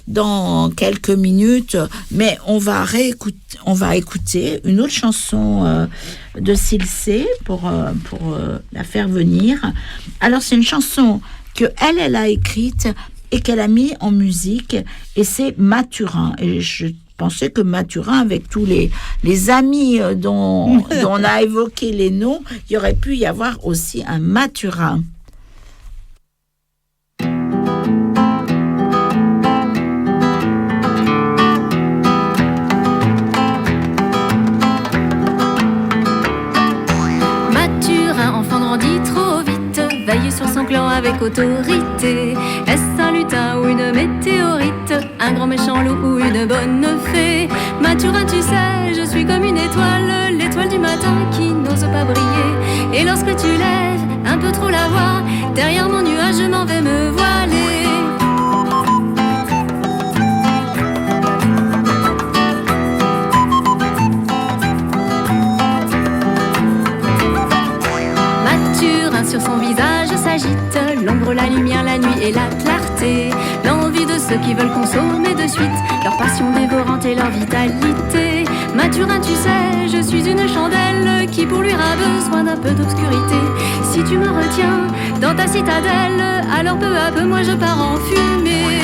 D: dans quelques minutes, mais on va écouter une autre chanson de Cilcé pour la faire venir. Alors, c'est une chanson que elle a écrite et qu'elle a mis en musique, et c'est Mathurin. Et je pensais que Mathurin, avec tous les amis dont on a évoqué les noms, il y aurait pu y avoir aussi un Mathurin.
K: Mathurin, enfant grandit trop vite, veille sur son clan avec autorité. Est-ce un lutin ou une météorite, un grand méchant loup ou une bonne fée? Mathurin, tu sais, je suis comme une étoile, l'étoile du matin qui n'ose pas briller. Et lorsque tu lèves un peu trop la voix, derrière mon nuage je m'en vais me voiler. Mathurin, sur son visage s'agite l'ombre, la lumière, la nuit et la clarté. L'envie de ceux qui veulent consommer de suite leur passion dévorante et leur vitalité. Mathurin, tu sais, je suis une chandelle qui pour lui a besoin d'un peu d'obscurité. Si tu me retiens dans ta citadelle, alors peu à peu moi je pars en fumée.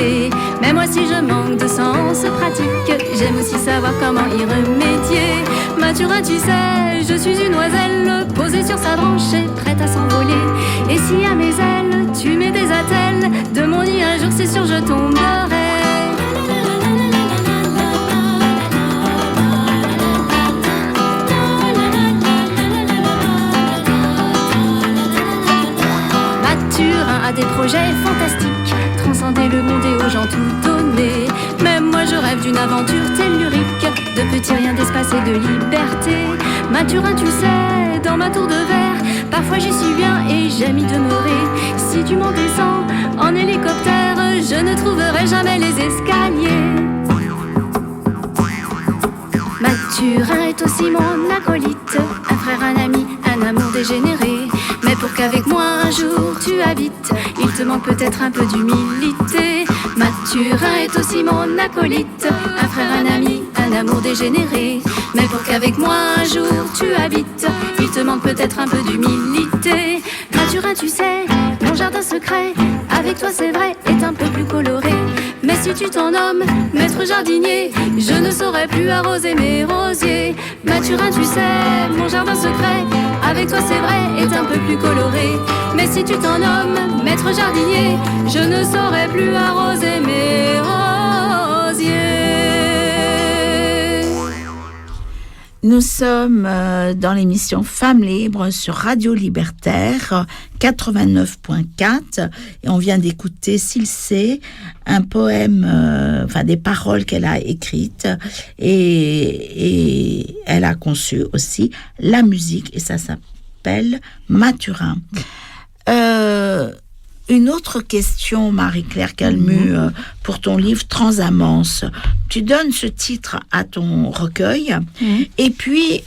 K: l'idée. Mais moi si je manque de sens pratique, j'aime aussi savoir comment y remédier. Mathurin, tu sais, je suis une oiselle posée sur sa branche et prête à s'envoler. Et si à mes ailes tu mets des attelles, de mon nid un jour c'est sûr je tomberai. Mathurin a des projets fantastiques, transcender le monde et aux gens tout donner. Même moi je rêve d'une aventure tellurique, de petits riens d'espace et de liberté. Mathurin, tu sais, dans ma tour de verre, parfois j'y suis bien et j'aime y demeurer. Si tu m'en descends en hélicoptère, je ne trouverai jamais les escaliers. Mathurin est aussi mon acolyte, un frère, un ami, un amour dégénéré. Mais pour qu'avec moi un jour tu habites, il te manque peut-être un peu d'humilité. Mathurin est aussi mon acolyte, un frère, un ami, un amour dégénéré. Mais pour qu'avec moi un jour tu habites, il te manque peut-être un peu d'humilité. Mathurin, tu sais, mon jardin secret, avec toi c'est vrai, est un peu plus coloré. Mais si tu t'en nommes maître jardinier, je ne saurais plus arroser mes rosiers. Mathurin, tu sais, mon jardin secret, avec toi c'est vrai, est un peu plus coloré. Mais si tu t'en nommes maître jardinier, je ne saurais plus arroser mes rosiers.
D: Nous sommes dans l'émission Femmes Libres sur Radio Libertaire 89.4 et on vient d'écouter Silsé, un poème, des paroles qu'elle a écrites et elle a conçu aussi la musique et ça s'appelle Mathurin. Une autre question, Marie-Claire Calmu, pour ton livre Transamance. Tu donnes ce titre à ton recueil et puis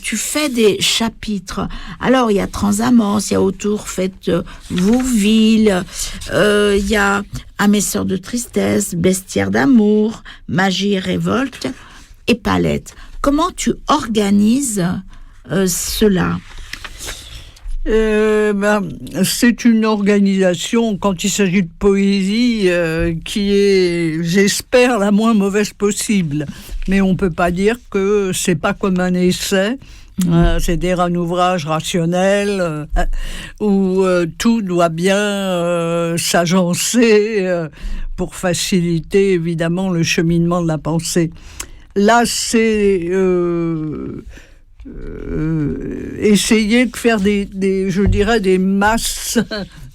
D: tu fais des chapitres. Alors, il y a Transamance, il y a Autour, faites Vouville, il y a À mes sœurs de tristesse, Bestiaire d'amour, Magie et révolte et Palette. Comment tu organises cela ?
A: C'est une organisation, quand il s'agit de poésie, qui est, j'espère, la moins mauvaise possible. Mais on peut pas dire que c'est pas comme un essai, c'est-à-dire un ouvrage rationnel où tout doit bien s'agencer pour faciliter évidemment le cheminement de la pensée. Là, c'est essayer de faire des masses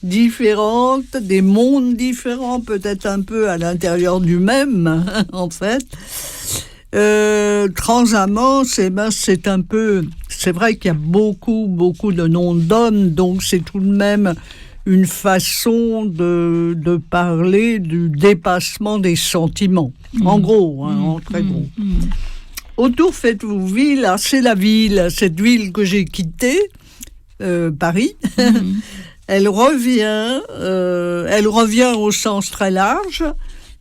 A: différentes, des mondes différents, peut-être un peu à l'intérieur du même, en fait. Transamance, c'est un peu... C'est vrai qu'il y a beaucoup de noms d'hommes, donc c'est tout de même une façon de parler du dépassement des sentiments. En gros, en très gros. Autour, faites-vous ville, c'est la ville, cette ville que j'ai quittée, Paris. Elle revient au sens très large,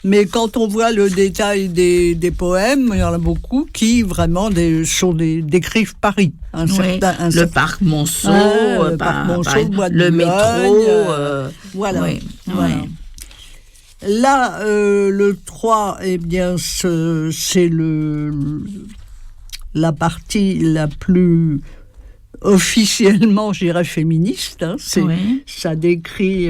A: mais quand on voit le détail des poèmes, il y en a beaucoup qui vraiment décrivent Paris.
D: Le parc Monceau, le métro,
A: voilà. Là, le 3, eh bien, c'est la partie la plus officiellement, je dirais, féministe. Ça décrit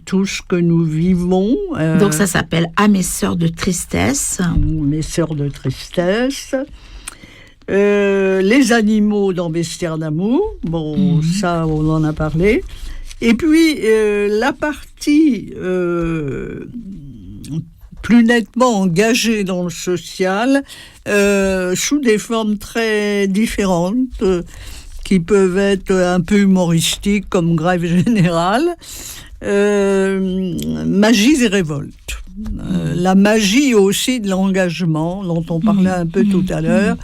A: tout ce que nous vivons.
D: Donc ça s'appelle « À mes sœurs de tristesse ».
A: Mes sœurs de tristesse. Les animaux dans Bestiaire d'amour. Bon, ça, on en a parlé. Et puis, la partie plus nettement engagée dans le social, sous des formes très différentes, qui peuvent être un peu humoristiques, comme Grève générale, Magie et révolte. La magie aussi de l'engagement, dont on parlait un peu tout à l'heure.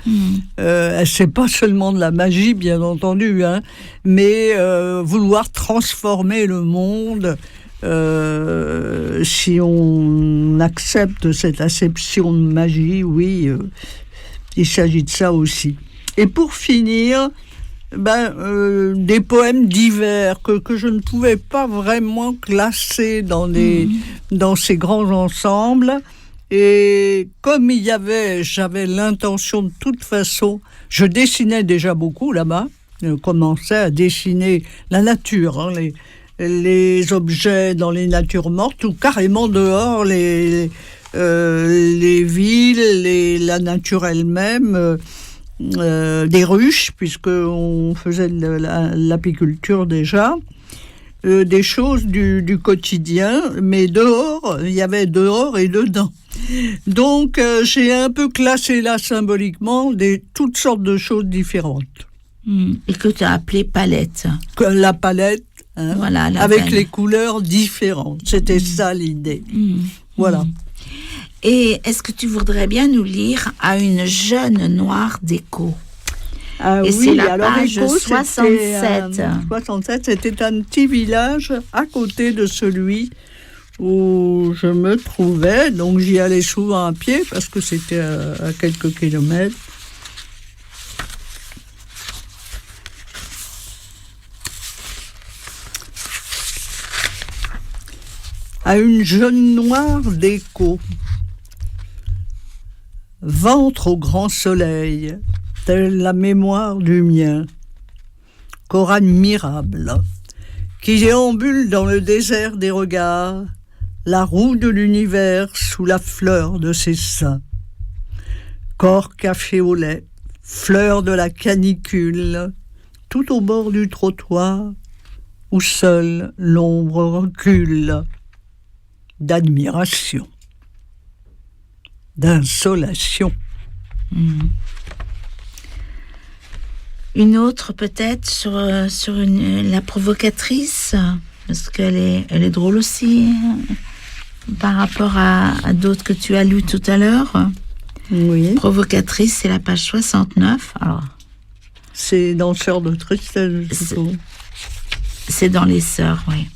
A: C'est pas seulement de la magie, bien entendu, mais vouloir transformer le monde, si on accepte cette acception de magie, oui, il s'agit de ça aussi. Et pour finir, des poèmes divers que je ne pouvais pas vraiment classer dans ces grands ensembles. Et comme j'avais l'intention de toute façon, je dessinais déjà beaucoup là-bas, je commençais à dessiner la nature, hein, les objets dans les natures mortes ou carrément dehors, les villes, la nature elle-même, des ruches, puisqu'on faisait de l'apiculture déjà, des choses du quotidien, mais dehors, il y avait dehors et dedans. Donc j'ai un peu classé là symboliquement toutes sortes de choses différentes.
D: Et que tu as appelé palette.
A: La palette, hein,
D: voilà,
A: avec les couleurs différentes. C'était ça l'idée. Voilà.
D: Et est-ce que tu voudrais bien nous lire à une jeune noire d'Écho?
A: Ah
D: et
A: oui,
D: c'est la
A: alors
D: page
A: Écho,
D: 67.
A: 67, c'était un petit village à côté de celui où je me trouvais. Donc j'y allais souvent à pied parce que c'était à quelques kilomètres. À une jeune noire d'Écho, ventre au grand soleil, telle la mémoire du mien, corps admirable, qui déambule dans le désert des regards, la roue de l'univers sous la fleur de ses seins. Corps café au lait, fleur de la canicule, tout au bord du trottoir, où seule l'ombre recule. D'admiration, d'insolation.
D: Une autre peut-être sur la provocatrice, parce qu'elle est drôle aussi, par rapport à d'autres que tu as lues tout à l'heure.
A: Oui.
D: Provocatrice, c'est la page 69. Alors,
A: c'est dans Sœurs de tristesse, je suppose.
D: C'est dans les Sœurs, oui.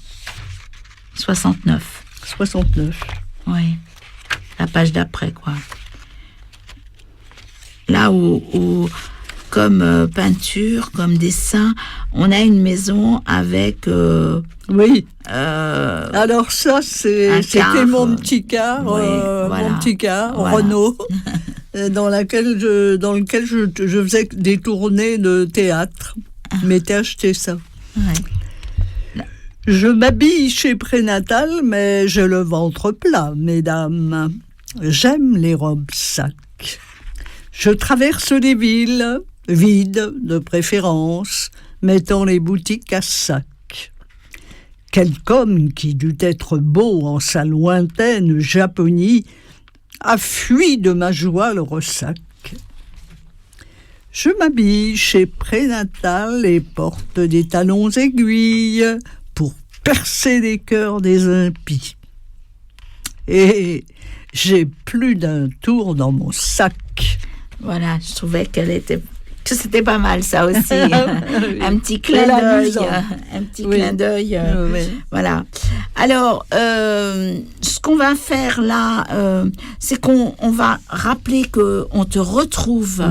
D: 69.
A: 69.
D: Oui. La page d'après, quoi. Là où comme peinture, comme dessin, on a une maison avec...
A: oui. Alors ça, c'était mon petit car, voilà. Mon petit car, voilà. Renault, dans lequel je faisais des tournées de théâtre. M'était acheté ça.
D: Ouais.
A: Je m'habille chez Prénatal, mais j'ai le ventre plat, mesdames. J'aime les robes sacs. Je traverse les villes, vides de préférence, mettant les boutiques à sac. Quelque homme qui dut être beau en sa lointaine Japonie a fui de ma joie le ressac. Je m'habille chez Prénatal et porte des talons aiguilles pour percer les cœurs des impies. Et j'ai plus d'un tour dans mon sac.
D: Voilà, je trouvais que c'était pas mal ça aussi. Un petit clin d'œil. Un petit clin d'œil. Oui. Voilà. Alors, ce qu'on va faire là, c'est qu'on va rappeler qu'on te retrouve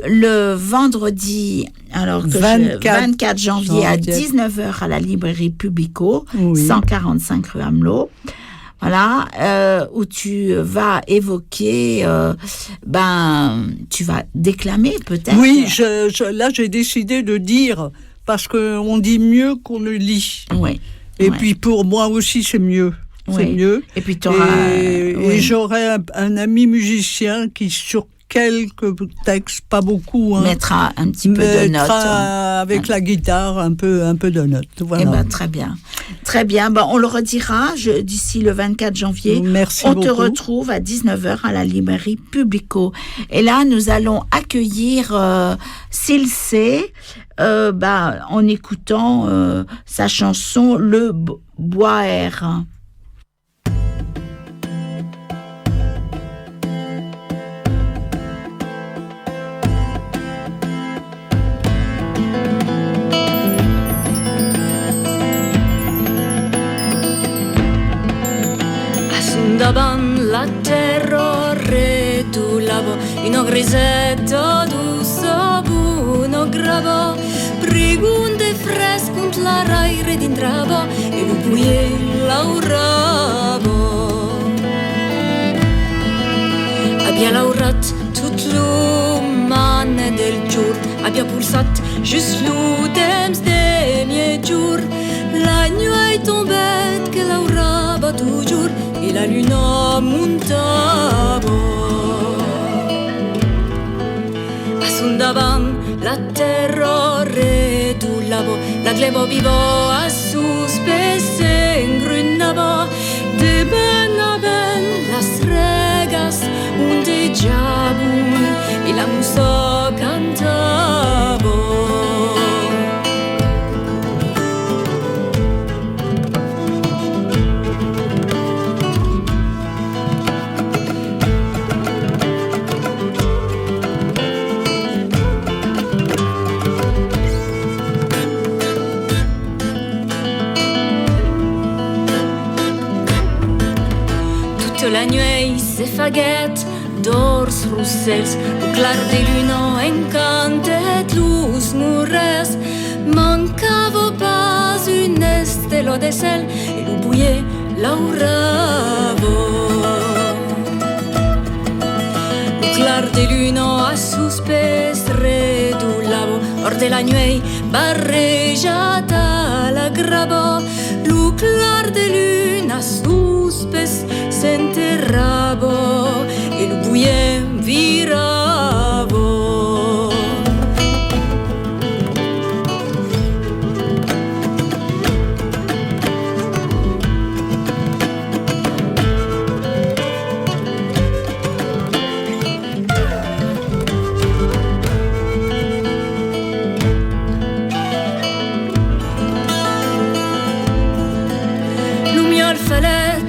D: le vendredi, alors que 24 janvier à 19h à la librairie Publico, 145 rue Amelot. Voilà, où tu vas évoquer, tu vas déclamer peut-être.
A: Oui, là j'ai décidé de dire, parce qu'on dit mieux qu'on ne lit.
D: Oui.
A: Et puis pour moi aussi c'est mieux. C'est mieux.
D: Et puis t'auras...
A: Et j'aurai un ami musicien qui, sur quelques textes, pas beaucoup,
D: mettra un petit peu de notes.
A: Avec la guitare, un peu de notes. Voilà.
D: Eh ben, très bien. Très bien. Ben, on le redira d'ici le 24 janvier.
A: Merci
D: beaucoup.
A: On
D: te retrouve à 19h à la librairie Publico. Et là, nous allons accueillir Silse en écoutant sa chanson Le Boire.
K: Davan la terra retulavo in un grisetto du sabuno gravo Brigunde frescunt la raire dintrabo e lu buie laurabo. Abbia laurat tot l'umane del jour, abbia pulsat just lo temps de mie jour. La nuit tombait que lauraba toujours et la luna montava. Assundavam la terra redulavo, la glebo vivo a suspese ingrunava. De ben a ben las regas ondejavam e la musa cantava. La nuit s'effaguette d'ors roussels, au clar de luna encantet luz mures. Mancava pas une estela de sel et lo buie lauravo. Au clar de luna a suspes redulavo, hors de la nuit barrejata la grabo. Lo clar de luna suspes s'enterravo e lo buie viravo.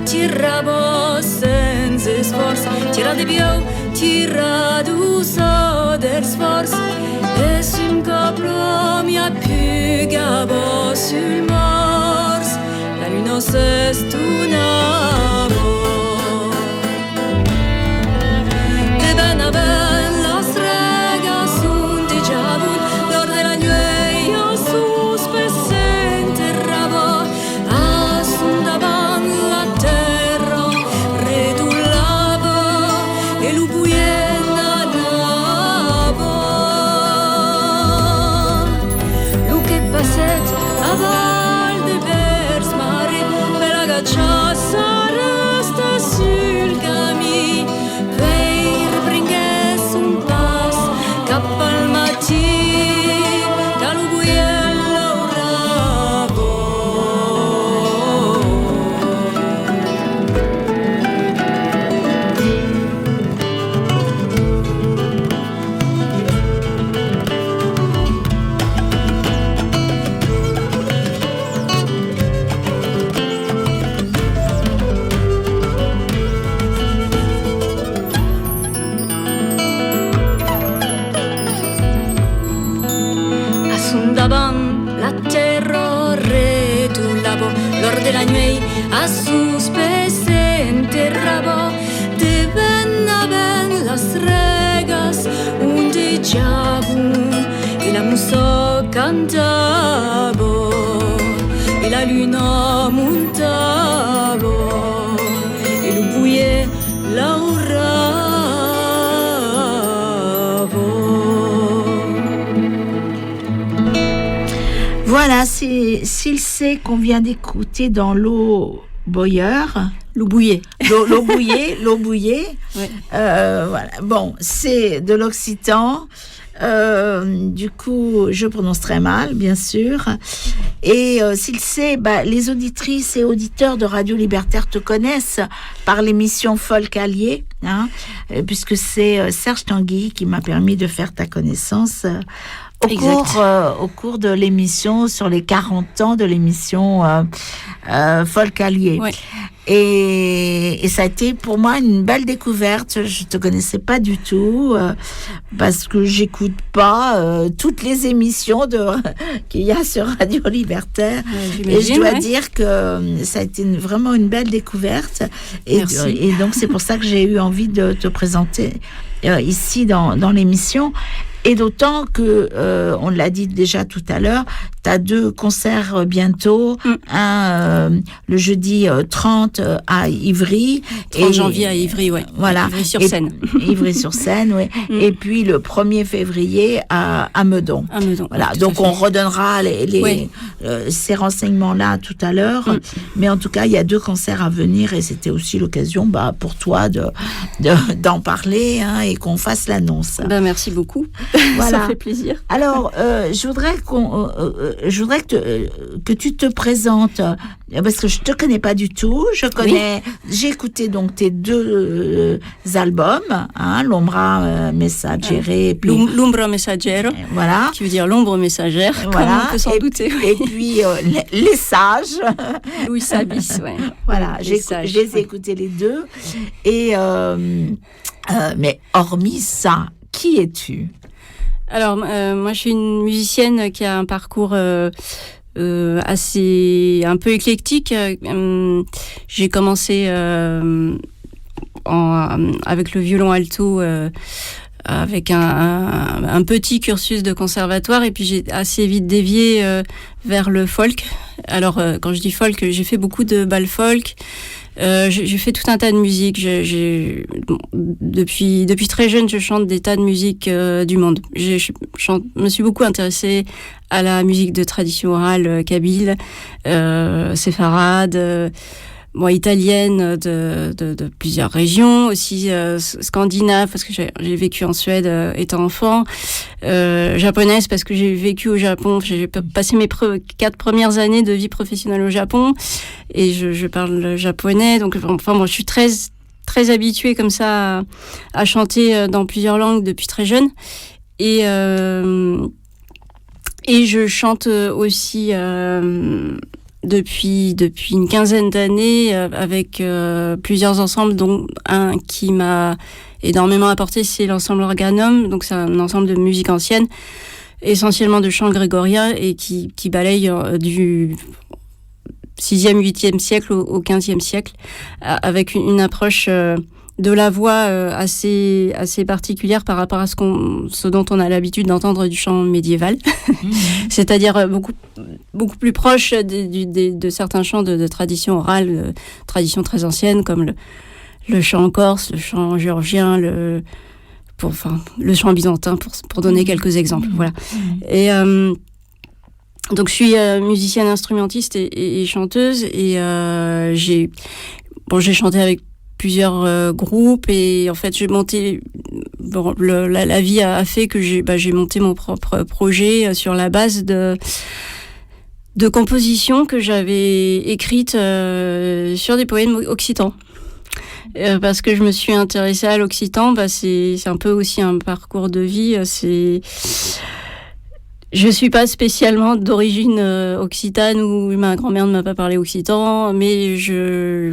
K: Tiravo senza sforzo, tira de bio, tira d'uso del sforzo. E sul capro mi appugavo sul morso, la luna s'estunavo. E ben a ben la strega s'ondeggiavo, l'or della nuit io suspesse enterravo. Assundavan la terra redulavo e lo buie nanavo. Lu che passet a val de vers mare per agacciassa resta sul cami per bringues un pas cap al matin ca lo buie lauravo. Assundavam la terra redulavo, l'or de la nuit a suspese enterravo. De ben a ben las regas ondeggiavam e la musa cantavo e la luna montavo e lo buie lauravo.
D: Voilà, c'est Silsé qu'on vient d'écouter dans l'eau bouilleur.
B: L'eau bouillée.
D: L'eau bouillée, l'eau bouillée.
B: Ouais.
D: Voilà. Bon, c'est de l'occitan. Du coup, je prononce très mal, bien sûr. Et Silsé, les auditrices et auditeurs de Radio Libertaire te connaissent par l'émission Folk Allié, hein, puisque c'est Serge Tanguy qui m'a permis de faire ta connaissance. Au cours de l'émission, sur les 40 ans de l'émission Folk Allié. Ouais. Et ça a été pour moi une belle découverte. Je te connaissais pas du tout parce que j'écoute pas toutes les émissions qu'il y a sur Radio Libertaire. Et je dois dire que ça a été vraiment une belle découverte. Et donc c'est pour ça que j'ai eu envie de te présenter ici dans l'émission. Et d'autant que, on l'a dit déjà tout à l'heure, tu as 2 concerts bientôt, un le jeudi 30 à Ivry.
L: 30 janvier à Ivry, ouais.
D: Voilà.
L: Ivry-sur-Seine.
D: Ivry-sur-Seine, oui. Et puis le 1er février à Meudon.
L: À Meudon.
D: Voilà.
L: Ouais,
D: Donc on redonnera ces renseignements-là tout à l'heure. Mais en tout cas, il y a 2 concerts à venir et c'était aussi l'occasion pour toi d'en parler et qu'on fasse l'annonce.
L: Merci beaucoup.
D: Voilà.
L: Ça fait plaisir.
D: Alors, je voudrais que tu te présentes parce que je te connais pas du tout. J'ai écouté donc tes 2 albums, L'Ombra Messaggere, et puis
L: L'Ombra Messaggero,
D: voilà,
L: qui veut dire l'ombre messagère,
D: voilà,
L: comme on peut s'en douter.
D: Et puis les sages,
L: Louis Sabis, ouais.
D: Voilà, je les ai écoutés les 2. Et mais hormis ça, qui es-tu?
L: Alors, moi, je suis une musicienne qui a un parcours assez un peu éclectique. J'ai commencé avec le violon alto, avec un petit cursus de conservatoire, et puis j'ai assez vite dévié vers le folk. Alors, quand je dis folk, j'ai fait beaucoup de bal folk. J'ai fait tout un tas de musique. Depuis très jeune, je chante des tas de musiques du monde. Me suis beaucoup intéressée à la musique de tradition orale kabyle, séfarade, italienne de plusieurs régions, aussi scandinave parce que j'ai vécu en Suède étant enfant, japonaise parce que j'ai vécu au Japon. J'ai passé mes 4 premières années de vie professionnelle au Japon et je parle japonais, donc je suis très très habituée comme ça à chanter dans plusieurs langues depuis très jeune et je chante aussi depuis une quinzaine d'années avec plusieurs ensembles, dont un qui m'a énormément apporté, c'est l'ensemble Organum. Donc c'est un ensemble de musique ancienne, essentiellement de chant grégorien et qui balaye du 6e, 8e siècle au 15e siècle, avec une approche de la voix assez particulière par rapport à ce dont on a l'habitude d'entendre du chant médiéval, c'est-à-dire beaucoup plus proche de certains chants de tradition orale, tradition très ancienne, comme le chant corse, le chant géorgien, le chant byzantin, pour donner quelques exemples. Voilà. Et donc je suis musicienne instrumentiste et chanteuse, et j'ai chanté avec plusieurs groupes, et en fait j'ai monté la vie a fait que j'ai monté mon propre projet sur la base de compositions que j'avais écrites sur des poèmes occitans, parce que je me suis intéressée à l'occitan. C'est un peu aussi un parcours de vie. Je suis pas spécialement d'origine occitane, où ma grand-mère ne m'a pas parlé occitan, mais je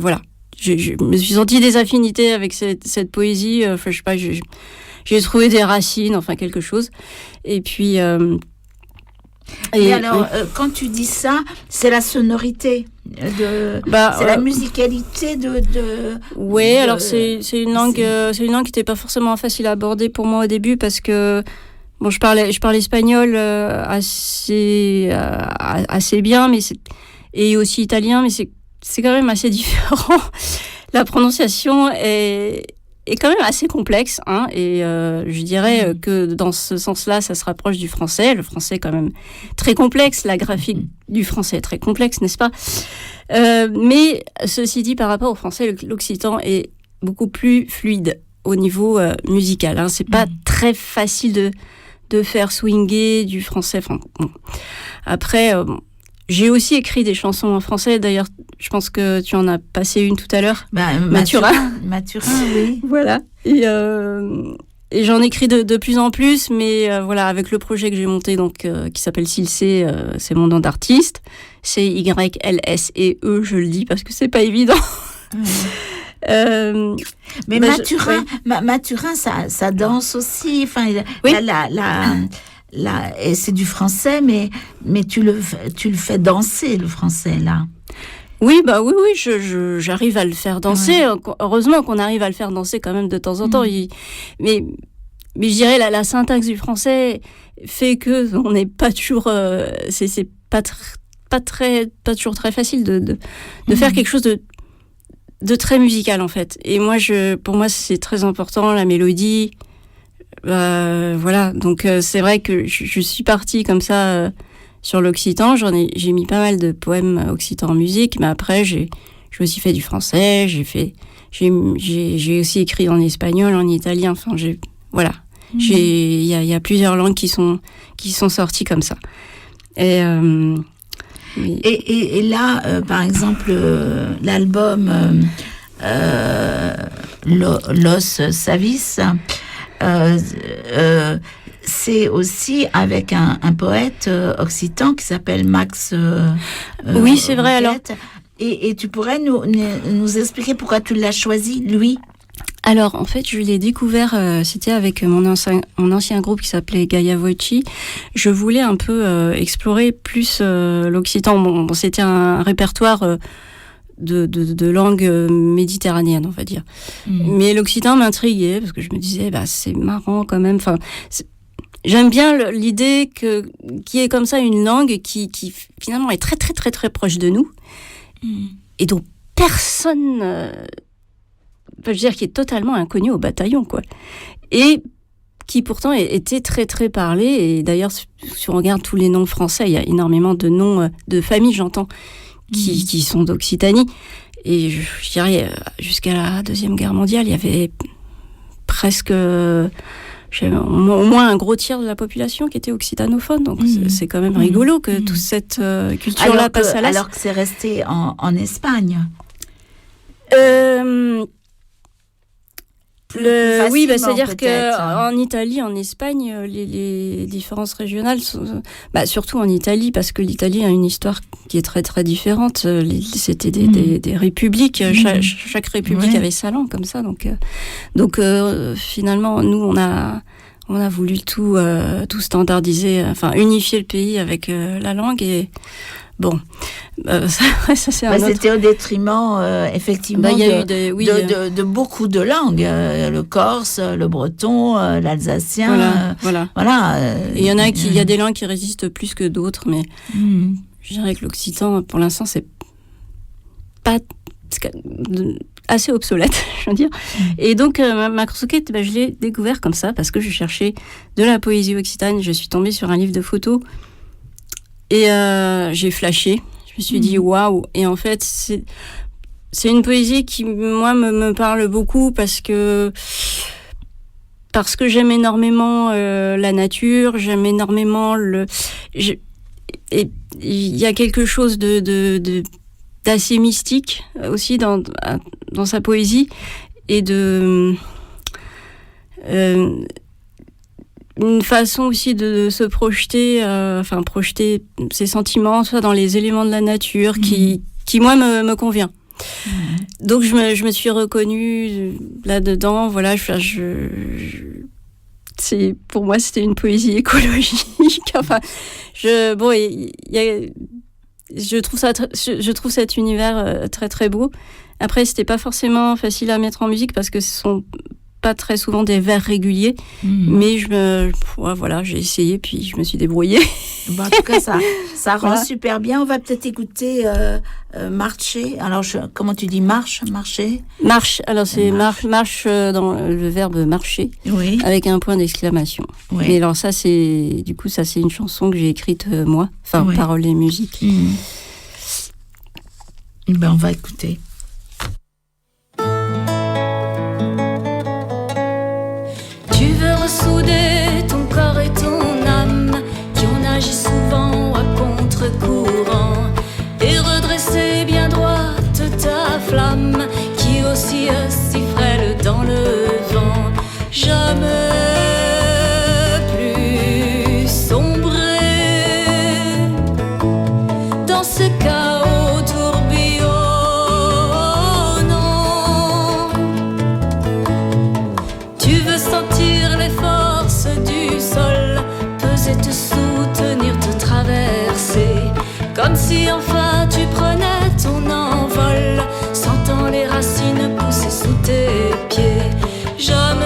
L: me suis sentie des affinités avec cette poésie. Je sais pas, j'ai trouvé des racines, quelque chose. Et puis.
D: Quand tu dis ça, c'est la sonorité, c'est la musicalité de.
L: Oui, alors c'est une langue qui n'était pas forcément facile à aborder pour moi au début, parce que je parle espagnol assez bien, et aussi italien, mais c'est quand même assez différent. La prononciation est quand même assez complexe, et je dirais que dans ce sens-là, ça se rapproche du français. Le français est quand même très complexe, la graphique du français est très complexe, n'est-ce pas ? Mais ceci dit, par rapport au français, l'occitan est beaucoup plus fluide au niveau musical. C'est pas très facile de faire swinger du français. Après... j'ai aussi écrit des chansons en français. D'ailleurs, je pense que tu en as passé une tout à l'heure.
D: Mathurin, oui.
L: Voilà. Et j'en écris de plus en plus, mais avec le projet que j'ai monté, qui s'appelle Silsé, c'est mon nom d'artiste. C'est YLSE, je le dis parce que c'est pas évident.
D: Mais Mathurin, ça danse aussi.
L: Oui.
D: Et c'est du français, mais tu le fais danser, le français, là.
L: Oui, j'arrive à le faire danser. Ouais. Heureusement qu'on arrive à le faire danser quand même de temps en temps. Mais mais je dirais la syntaxe du français fait que on n'est pas toujours, c'est pas toujours très facile de faire quelque chose de très musical en fait. Et moi, pour moi, c'est très important la mélodie. Voilà, donc c'est vrai que je suis partie comme ça sur l'occitan. J'ai mis pas mal de poèmes occitans en musique, mais après j'ai aussi fait du français. J'ai aussi écrit en espagnol, en italien. Enfin, voilà. Il y a plusieurs langues qui sont sorties comme ça. Et
D: là, par exemple, l'album Los Savis, c'est aussi avec un poète occitan qui s'appelle Max.
L: Oui, c'est vrai. Alors,
D: et tu pourrais nous expliquer pourquoi tu l'as choisi, lui?
L: Alors, en fait, je l'ai découvert, c'était avec mon ancien groupe qui s'appelait Gaia Voci. Je voulais un peu explorer plus l'occitan. Bon, c'était un répertoire de langue méditerranéenne, on va dire. Mais l'occitan m'intriguait, parce que je me disais, c'est marrant quand même. Enfin, j'aime bien l'idée qu'il y ait comme ça une langue qui finalement est très, très, très, très proche de nous, et dont personne... je veux dire, qui est totalement inconnu au bataillon, quoi. Et qui pourtant était très très parlé. Et d'ailleurs, si on regarde tous les noms français, il y a énormément de noms de familles, j'entends, qui sont d'Occitanie. Et je dirais, jusqu'à la Deuxième Guerre mondiale, il y avait presque au moins un gros tiers de la population qui était occitanophone. Donc c'est quand même rigolo que toute cette culture-là passe à l'as.
D: Alors que c'est resté en Espagne.
L: Oui, c'est-à-dire qu'en Italie, en Espagne, les différences régionales sont, surtout en Italie, parce que l'Italie a une histoire qui est très très différente. C'était des républiques. Chaque république avait sa langue comme ça. Donc finalement, nous on a voulu tout standardiser, enfin unifier le pays avec la langue. Et bon, ça c'est un autre...
D: C'était au détriment, effectivement, de beaucoup de langues. Le corse, le breton, l'alsacien. Voilà.
L: Et il y en a il y a des langues qui résistent plus que d'autres, mais je dirais que l'occitan, pour l'instant, c'est pas assez obsolète, je veux dire. Et donc, Macrossoquet, je l'ai découvert comme ça, parce que je cherchais de la poésie occitane. Je suis tombée sur un livre de photos. Et j'ai flashé. Je me suis dit waouh. Et en fait, c'est une poésie qui moi me parle beaucoup parce que j'aime énormément la nature. J'aime énormément et il y a quelque chose d'assez mystique aussi dans sa poésie et une façon aussi de se projeter, projeter ses sentiments, soit dans les éléments de la nature, qui moi me convient. Donc je me suis reconnue là-dedans. Voilà, pour moi c'était une poésie écologique. Enfin, je trouve cet univers très très beau. Après, c'était pas forcément facile à mettre en musique parce que ce sont pas très souvent des vers réguliers, mais j'ai essayé, puis je me suis débrouillée.
D: En tout cas, ça rend super bien. On va peut-être écouter marcher. Alors, comment tu dis marcher?
L: Marche. Alors, c'est marche dans le verbe marcher, avec un point d'exclamation. Oui. Et alors, ça, c'est une chanson que j'ai écrite moi, paroles et musique.
D: On va écouter.
K: Souder ton corps et ton âme qui ont agi souvent à contre-courant et redresser bien droite ta flamme qui oscille si frêle dans le vent. Jamais plus sombrer dans ce chaos tourbillonnant. Tu veux sentir les forces du sol peser, te soutenir, te traverser, comme si enfin tu prenais ton envol, sentant les racines pousser sous tes pieds. Jamais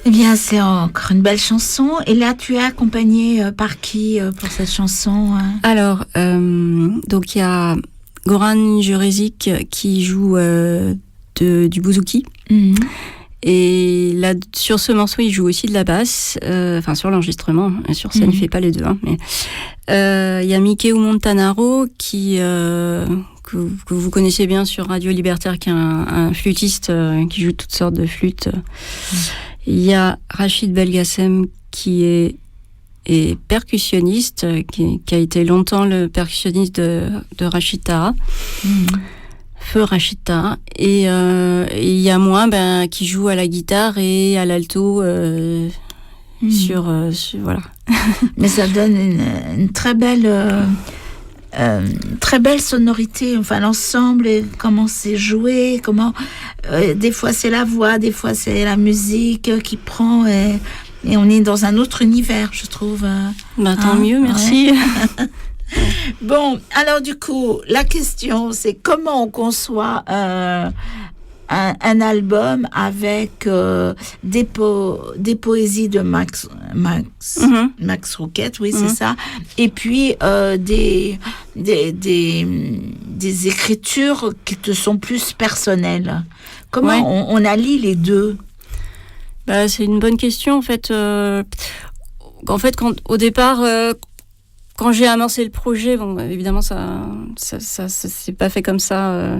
D: Eh bien, c'est encore une belle chanson. Et là, tu es accompagnée par qui pour cette chanson
L: Alors, donc il y a Goran Jurezic qui joue du bouzouki.
D: Mhm.
L: Et là, sur ce morceau, il joue aussi de la basse, enfin sur l'enregistrement. Sur scène, il fait pas les deux. Hein, mais il y a Mickey Montanaro que vous connaissez bien sur Radio Libertaire, qui est un flûtiste qui joue toutes sortes de flûtes. Il y a Rachid Belgassem qui est percussionniste, qui a été longtemps le percussionniste de Rachid Taha. Feu Rachid Taha. Et il y a moi qui joue à la guitare et à l'alto sur voilà.
D: Mais ça donne une très belle sonorité, enfin l'ensemble, et comment c'est joué, comment des fois c'est la voix, des fois c'est la musique qui prend et on est dans un autre univers, je trouve.
L: Tant mieux, merci.
D: Ouais. Bon, alors du coup, la question c'est comment on conçoit un album avec des poésies de Max Rouquette, oui, c'est ça, et puis des écritures qui te sont plus personnelles. Comment on allie les deux?
L: C'est une bonne question, en fait. Au départ, quand j'ai amorcé le projet, évidemment, ça s'est pas fait comme ça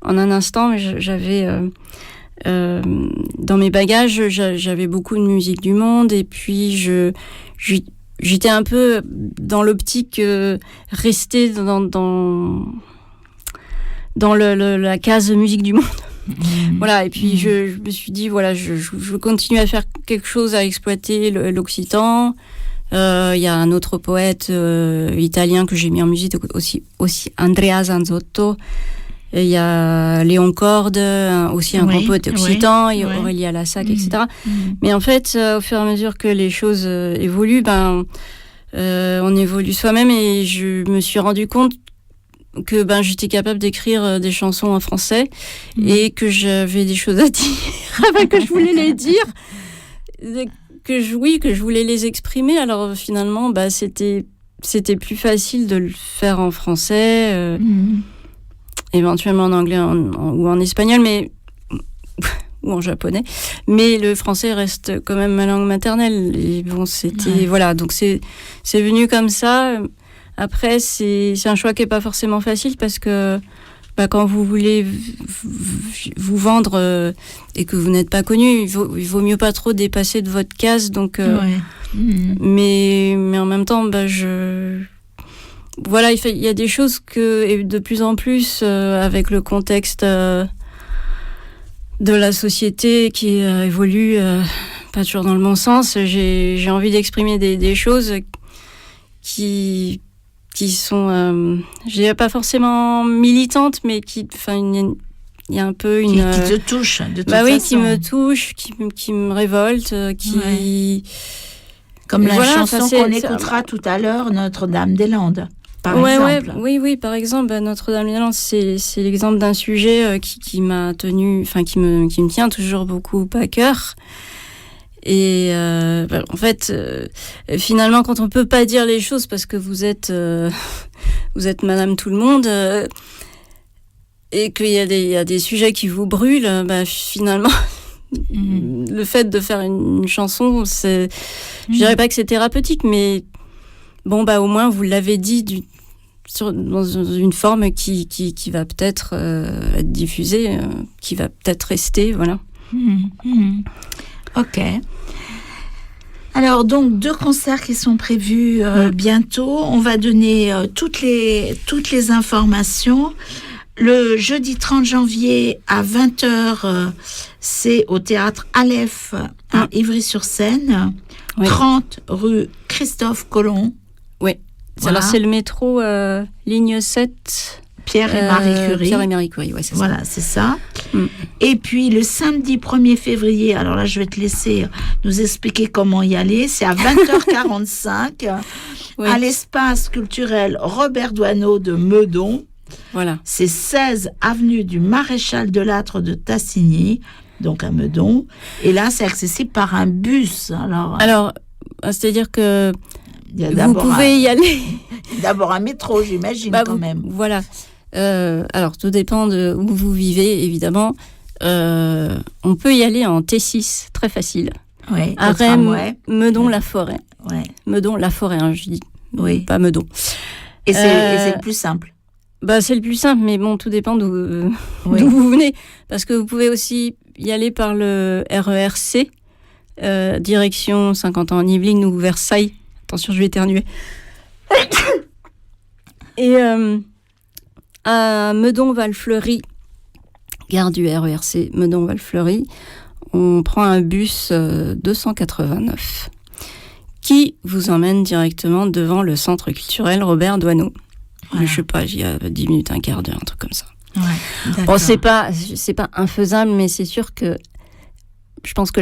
L: en un instant, mais j'avais dans mes bagages, j'avais beaucoup de musique du monde, et puis j'étais un peu dans l'optique rester dans la case musique du monde. Voilà, et puis je me suis dit, voilà, je continue à faire quelque chose, à exploiter l'occitan. Il y a un autre poète italien que j'ai mis en musique aussi Andrea Zanzotto. Il y a Léon Corde, aussi un grand poète occitan, et Aurélia Lassac, etc. Mais en fait, au fur et à mesure que les choses évoluent, on évolue soi-même, et je me suis rendu compte que j'étais capable d'écrire des chansons en français et que j'avais des choses à dire, que je voulais les dire, que je voulais les exprimer. Alors finalement, c'était plus facile de le faire en français, éventuellement en anglais ou en espagnol, ou en japonais. Mais le français reste quand même ma langue maternelle. Et c'était voilà, donc c'est venu comme ça. Après, c'est un choix qui est pas forcément facile, parce que quand vous voulez vous vendre et que vous n'êtes pas connu, il vaut mieux pas trop dépasser de votre case. Donc, mais en même temps, voilà, il y a des choses et de plus en plus avec le contexte de la société qui évolue pas toujours dans le bon sens. J'ai envie d'exprimer des choses qui sont, je dirais pas forcément militantes, mais il y a un peu une...
D: Qui te touche, de toute façon.
L: Oui, qui me touche, qui me révolte,
D: Comme la chanson qu'on écoutera tout à l'heure, Notre-Dame-des-Landes, par exemple.
L: Oui, par exemple, Notre-Dame-des-Landes, c'est l'exemple d'un sujet qui m'a tenu, qui me tient toujours beaucoup à cœur. Et en fait, finalement, quand on peut pas dire les choses parce que vous êtes Madame Tout le Monde, et qu'il y a des sujets qui vous brûlent, finalement, le fait de faire une chanson, je dirais pas que c'est thérapeutique, mais au moins vous l'avez dit dans une forme qui va peut-être être diffusée, qui va peut-être rester, voilà.
D: Ok. Alors, donc, 2 concerts qui sont prévus bientôt. On va donner toutes les informations. Le jeudi 30 janvier à 20h, c'est au théâtre Aleph à Ivry-sur-Seine, 30 rue Christophe Colomb.
L: Oui. Voilà. Alors, c'est le métro ligne 7...
D: Pierre et Marie Curie.
L: Pierre et Marie Curie, c'est ça.
D: Voilà, c'est ça. Et puis, le samedi 1er février, alors là, je vais te laisser nous expliquer comment y aller. C'est à 20h45 à l'espace culturel Robert Doisneau de Meudon.
L: Voilà.
D: C'est 16 avenue du Maréchal Delattre de Tassigny. donc à Meudon. Et là, c'est accessible par un bus.
L: Alors c'est-à-dire que vous pouvez y aller.
D: D'abord un métro, j'imagine, quand même.
L: Voilà. Alors, tout dépend de où vous vivez, évidemment. On peut y aller en T6, très facile.
D: Oui,
L: à Rennes, Meudon-la-Forêt.
D: Ouais.
L: Meudon-la-Forêt, hein, je dis.
D: Oui.
L: Pas Meudon.
D: Et c'est le plus simple.
L: C'est le plus simple, mais bon, tout dépend d'où vous venez. Parce que vous pouvez aussi y aller par le RERC, direction 50 ans en Yvelines ou Versailles. Attention, je vais éternuer. Et à Meudon-Val-Fleury, gare du RERC Meudon-Val-Fleury, on prend un bus 289 qui vous emmène directement devant le centre culturel Robert Doisneau. Voilà. Je sais pas, j'y ai 10 minutes, un quart d'heure, un truc comme ça.
D: Ouais,
L: bon, c'est pas infaisable, mais c'est sûr que je pense que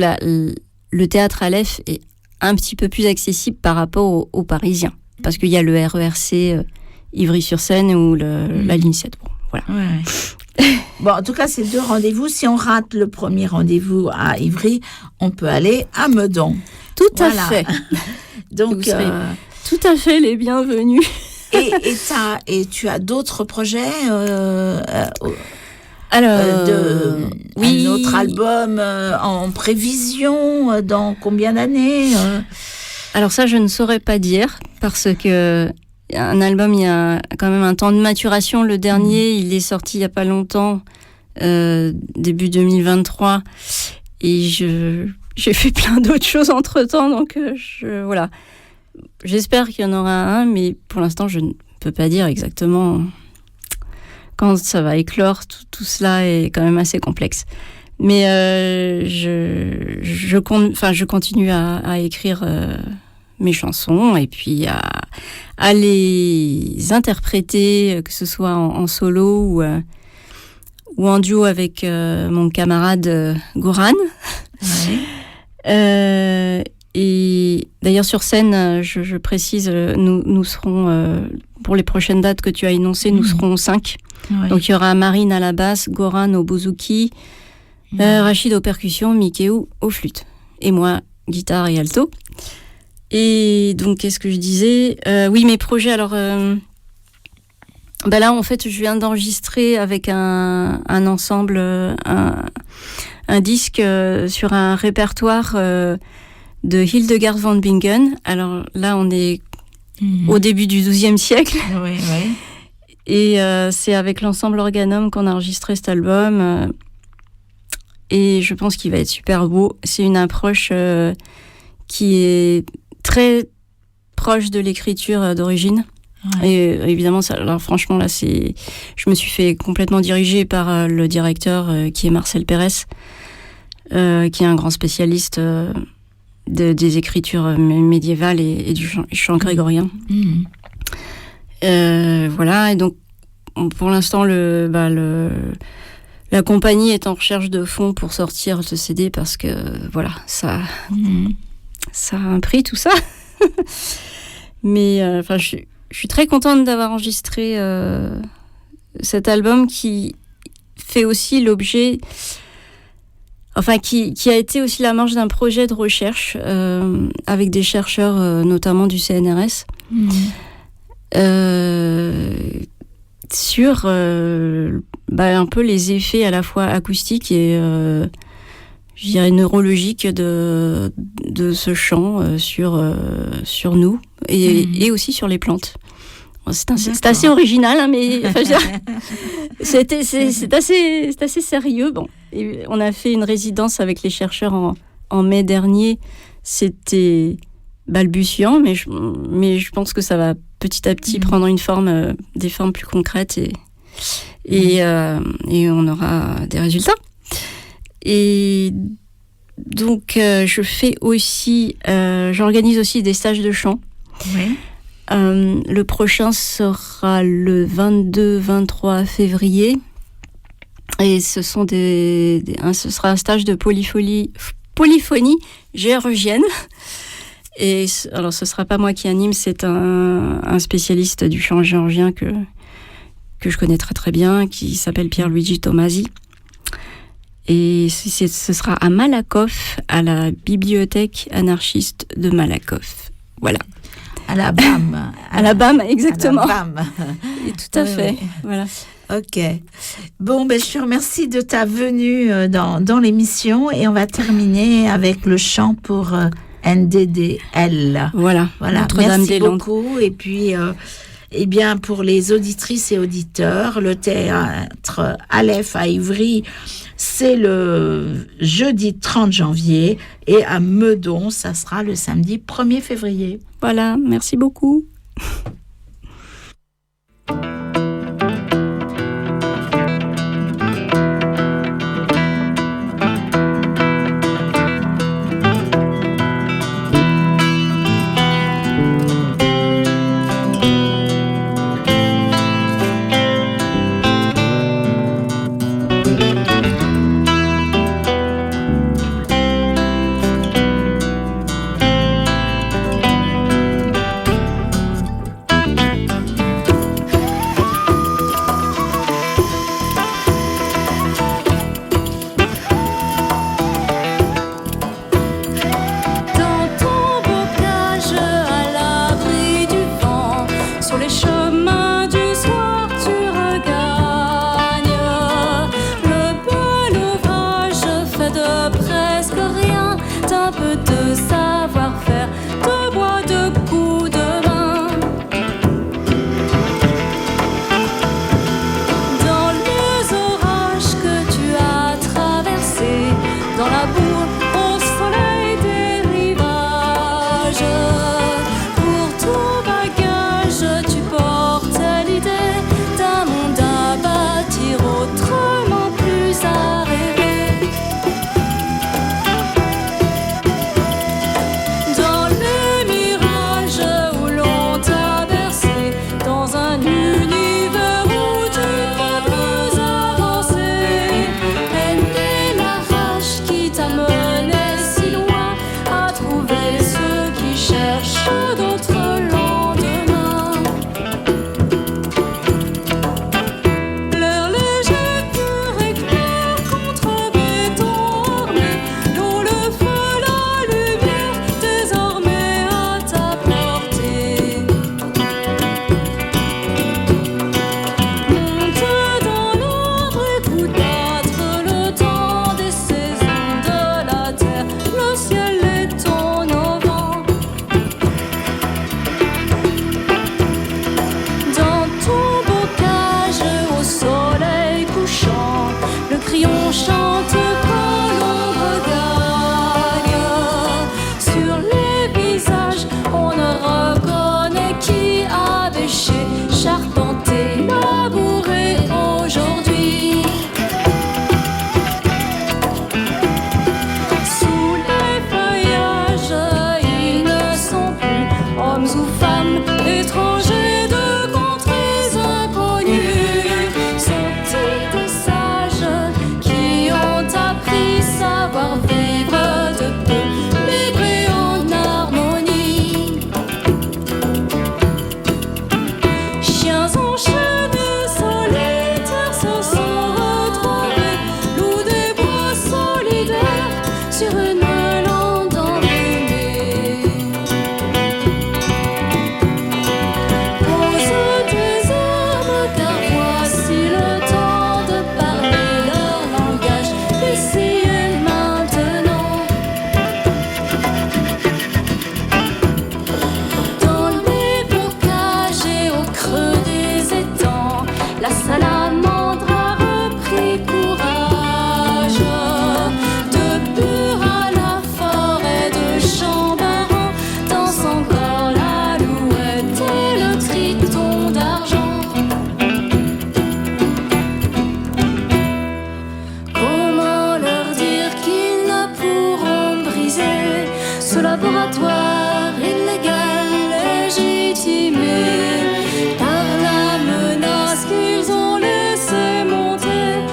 L: le théâtre Aleph est un petit peu plus accessible par rapport aux Parisiens. Parce qu'il y a le RERC Ivry-sur-Seine ou la ligne 7. Bon, voilà.
D: Ouais. Bon, en tout cas, c'est 2 rendez-vous. Si on rate le premier rendez-vous à Ivry, on peut aller à Meudon.
L: Tout à fait.
D: Donc,
L: vous serez tout à fait les bienvenus.
D: Et tu as d'autres projets
L: oui.
D: Un autre album en prévision dans combien d'années
L: Alors ça, je ne saurais pas dire, parce que un album, il y a quand même un temps de maturation. Le dernier, il est sorti il n'y a pas longtemps, début 2023, et j'ai fait plein d'autres choses entre-temps, donc voilà. J'espère qu'il y en aura un, mais pour l'instant, je ne peux pas dire exactement quand ça va éclore. Tout cela est quand même assez complexe. Mais je continue à écrire mes chansons et puis à les interpréter, que ce soit en solo ou en duo avec mon camarade Goran.
D: Ouais.
L: Et d'ailleurs sur scène, je précise, nous serons, pour les prochaines dates que tu as énoncées, nous serons 5. Ouais. Donc il y aura Marine à la basse, Goran au bouzouki, Rachid aux percussions, Mikéou aux flûtes. Et moi, guitare et alto. Et donc, qu'est-ce que je disais ? Oui, mes projets, alors... là, en fait, je viens d'enregistrer avec un ensemble, un disque sur un répertoire de Hildegard von Bingen. Alors là, on est au début du XIIe siècle.
D: Oui, oui.
L: Et c'est avec l'ensemble Organum qu'on a enregistré cet album. Et je pense qu'il va être super beau. C'est une approche qui est très proche de l'écriture d'origine. Ouais. Et évidemment, alors franchement, là, je me suis fait complètement diriger par le directeur qui est Marcel Pérez, qui est un grand spécialiste des écritures médiévales et du chant grégorien. Voilà, et donc pour l'instant, la compagnie est en recherche de fonds pour sortir ce CD parce que voilà, ça a un prix, tout ça. Mais je suis très contente d'avoir enregistré cet album qui fait aussi l'objet, qui a été aussi l'amorce d'un projet de recherche avec des chercheurs, notamment du CNRS, sur un peu les effets à la fois acoustiques et je dirais neurologiques de ce chant sur nous et aussi sur les plantes. C'est assez original, hein, mais c'est assez sérieux. Bon, et on a fait une résidence avec les chercheurs en mai dernier. C'était balbutiant, mais je pense que ça va petit à petit prendre des formes plus concrètes et on aura des résultats. Et donc j'organise aussi des stages de chant.
D: Oui.
L: Le prochain sera le 22-23 février et ce sera un stage de polyphonie géorgienne. Et alors ce sera pas moi qui anime, c'est un spécialiste du chant géorgien que je connais très très bien, qui s'appelle Pierluigi Tomasi. Et ce sera à Malakoff, à la bibliothèque anarchiste de Malakoff. Voilà.
D: À la BAM.
L: À la BAM, exactement.
D: À la BAM.
L: Et tout à fait.
D: Oui.
L: Voilà.
D: Ok. Bon, je te remercie de ta venue dans l'émission et on va terminer avec le chant pour NDDL.
L: Voilà.
D: Merci beaucoup. Et puis, pour les auditrices et auditeurs, le théâtre Aleph à Ivry, c'est le jeudi 30 janvier et à Meudon, ça sera le samedi 1er février.
L: Voilà, merci beaucoup.
K: Par la menace qu'ils ont laissé monter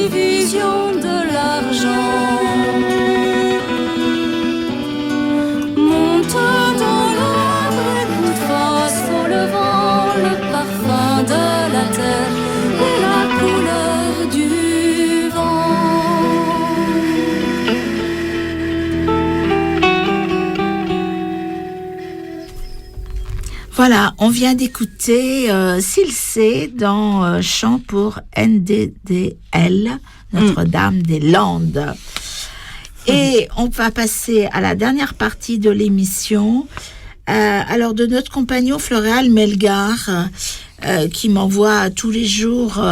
K: division de l'argent. Monte dans l'arbre, écoute face au levant le parfum de la terre et la couleur du vent.
D: Voilà, on vient d'écouter Silsé dans Chant pour NDDL, Notre-Dame-des-Landes. Et on va passer à la dernière partie de l'émission. Alors, de notre compagnon Floréal Melgar, qui m'envoie tous les jours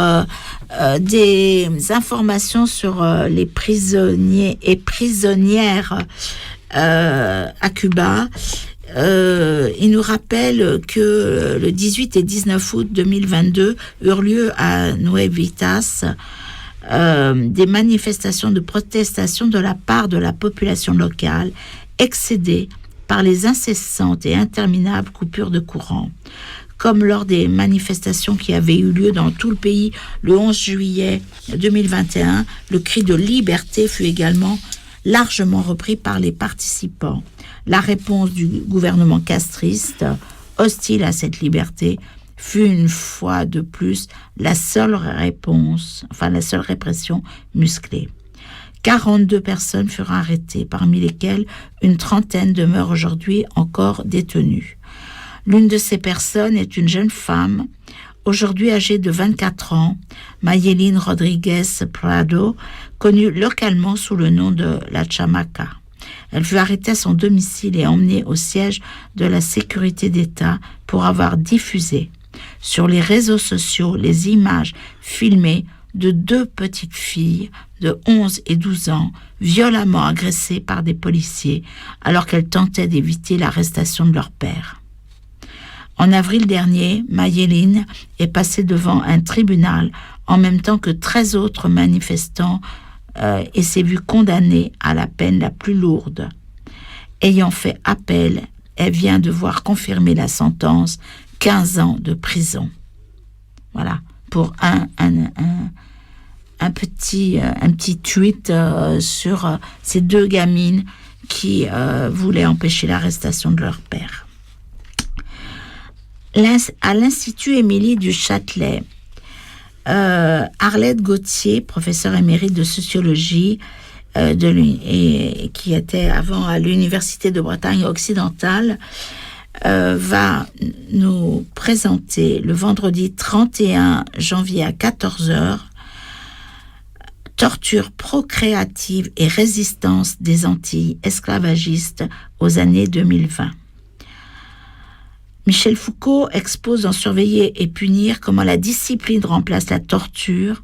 D: des informations sur les prisonniers et prisonnières à Cuba. Il nous rappelle que le 18 et 19 août 2022 eurent lieu à Nuevitas des manifestations de protestation de la part de la population locale, excédée par les incessantes et interminables coupures de courant. Comme lors des manifestations qui avaient eu lieu dans tout le pays le 11 juillet 2021, le cri de liberté fut également largement repris par les participants. La réponse du gouvernement castriste, hostile à cette liberté, fut une fois de plus la seule répression musclée. 42 personnes furent arrêtées, parmi lesquelles une trentaine demeurent aujourd'hui encore détenues. L'une de ces personnes est une jeune femme, aujourd'hui âgée de 24 ans, Mayelin Rodriguez Prado, connue localement sous le nom de la Chamaca. Elle fut arrêtée à son domicile et emmenée au siège de la sécurité d'État pour avoir diffusé sur les réseaux sociaux les images filmées de 2 petites filles de 11 et 12 ans violemment agressées par des policiers alors qu'elles tentaient d'éviter l'arrestation de leur père. En avril dernier, Mayelin est passée devant un tribunal en même temps que 13 autres manifestants et s'est vue condamnée à la peine la plus lourde. Ayant fait appel, elle vient de voir confirmer la sentence, 15 ans de prison. Voilà, pour un petit tweet sur ces 2 gamines qui voulaient empêcher l'arrestation de leur père. À l'Institut Émilie du Châtelet, Arlette Gauthier, professeure émérite de sociologie et qui était avant à l'Université de Bretagne occidentale, va nous présenter le vendredi 31 janvier à 14h Torture procréative et résistance des Antilles esclavagistes aux années 2020. Michel Foucault expose dans Surveiller et punir comment la discipline remplace la torture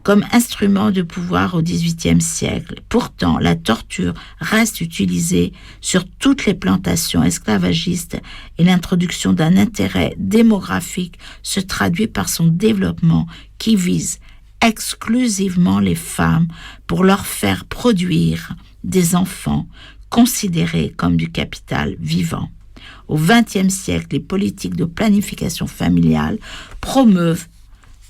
D: comme instrument de pouvoir au XVIIIe siècle. Pourtant, la torture reste utilisée sur toutes les plantations esclavagistes et l'introduction d'un intérêt démographique se traduit par son développement qui vise exclusivement les femmes pour leur faire produire des enfants considérés comme du capital vivant. Au XXe siècle, les politiques de planification familiale promeuvent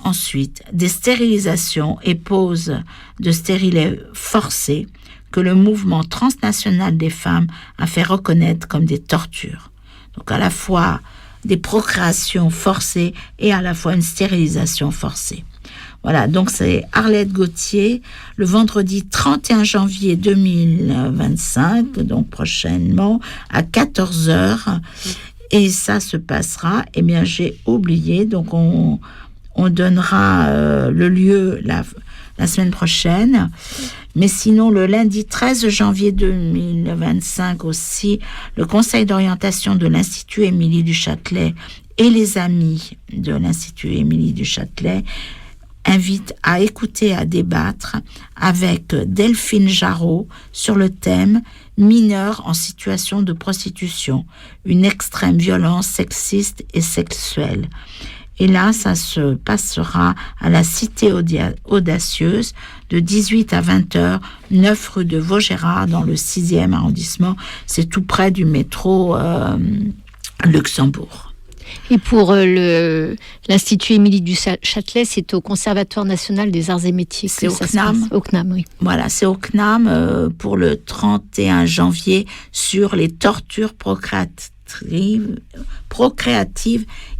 D: ensuite des stérilisations et posent de stérilets forcés que le mouvement transnational des femmes a fait reconnaître comme des tortures. Donc à la fois des procréations forcées et à la fois une stérilisation forcée. Voilà, donc c'est Arlette Gauthier, le vendredi 31 janvier 2025, donc prochainement, à 14h. Et ça se passera, eh bien j'ai oublié, donc on donnera le lieu la semaine prochaine. Mais sinon, le lundi 13 janvier 2025 aussi, le Conseil d'orientation de l'Institut Émilie du Châtelet et les amis de l'Institut Émilie du Châtelet invite à écouter et à débattre avec Delphine Jarreau sur le thème « Mineurs en situation de prostitution, une extrême violence sexiste et sexuelle ». Et là, ça se passera à la Cité Audacieuse de 18 à 20h, 9 rue de Vaugirard dans le 6e arrondissement. C'est tout près du métro Luxembourg.
C: Et pour l'Institut Émilie du Châtelet, c'est au Conservatoire national des Arts et Métiers.
D: C'est au CNAM.
C: Au CNAM, oui.
D: Voilà, c'est au CNAM pour le 31 janvier sur les tortures procréatives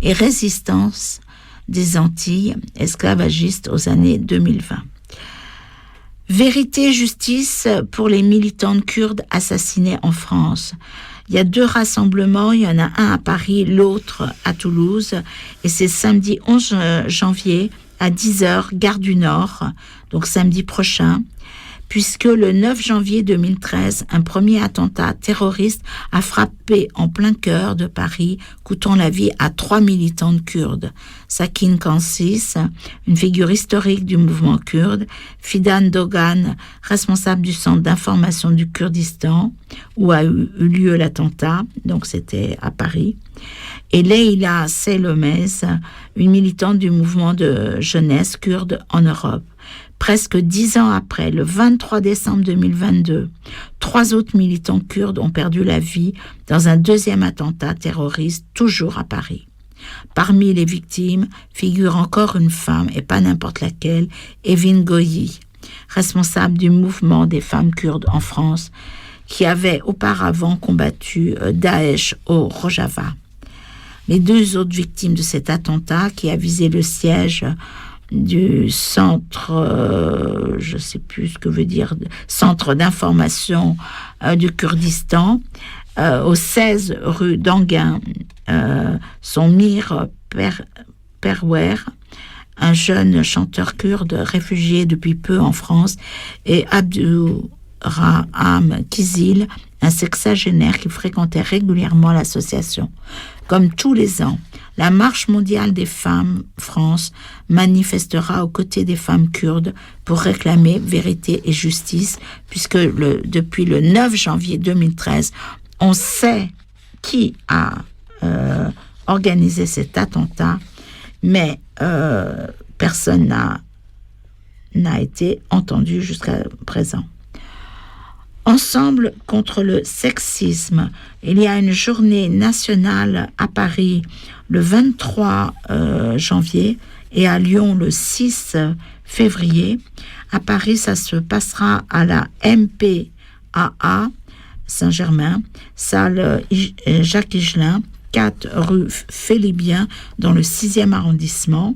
D: et résistance des Antilles esclavagistes aux années 2020. Vérité et justice pour les militantes kurdes assassinées en France. Il y a 2 rassemblements, il y en a un à Paris, l'autre à Toulouse, et c'est samedi 11 janvier à 10h, gare du Nord, donc samedi prochain, puisque le 9 janvier 2013, un premier attentat terroriste a frappé en plein cœur de Paris, coûtant la vie à 3 militantes kurdes. Sakin Kansis, une figure historique du mouvement kurde, Fidan Dogan, responsable du centre d'information du Kurdistan, où a eu lieu l'attentat, donc c'était à Paris, et Leila Selemez, une militante du mouvement de jeunesse kurde en Europe. Presque 10 ans après, le 23 décembre 2022, 3 autres militants kurdes ont perdu la vie dans un deuxième attentat terroriste, toujours à Paris. Parmi les victimes figure encore une femme, et pas n'importe laquelle, Evin Goyi, responsable du mouvement des femmes kurdes en France, qui avait auparavant combattu Daesh au Rojava. Les 2 autres victimes de cet attentat, qui a visé le siège du centre, je ne sais plus ce que veut dire, centre d'information du Kurdistan, au 16 rue d'Anguin, sont Mir Perwer, un jeune chanteur kurde réfugié depuis peu en France, et Abdurraham Kizil, un sexagénaire qui fréquentait régulièrement l'association. Comme tous les ans, la Marche mondiale des femmes France manifestera aux côtés des femmes kurdes pour réclamer vérité et justice, puisque depuis le 9 janvier 2013, on sait qui a organisé cet attentat, mais personne n'a été entendu jusqu'à présent. Ensemble contre le sexisme, il y a une journée nationale à Paris le 23 janvier et à Lyon le 6 février. À Paris, ça se passera à la MPAA Saint-Germain, salle Jacques Higelin, 4 rue Félibien, dans le 6e arrondissement.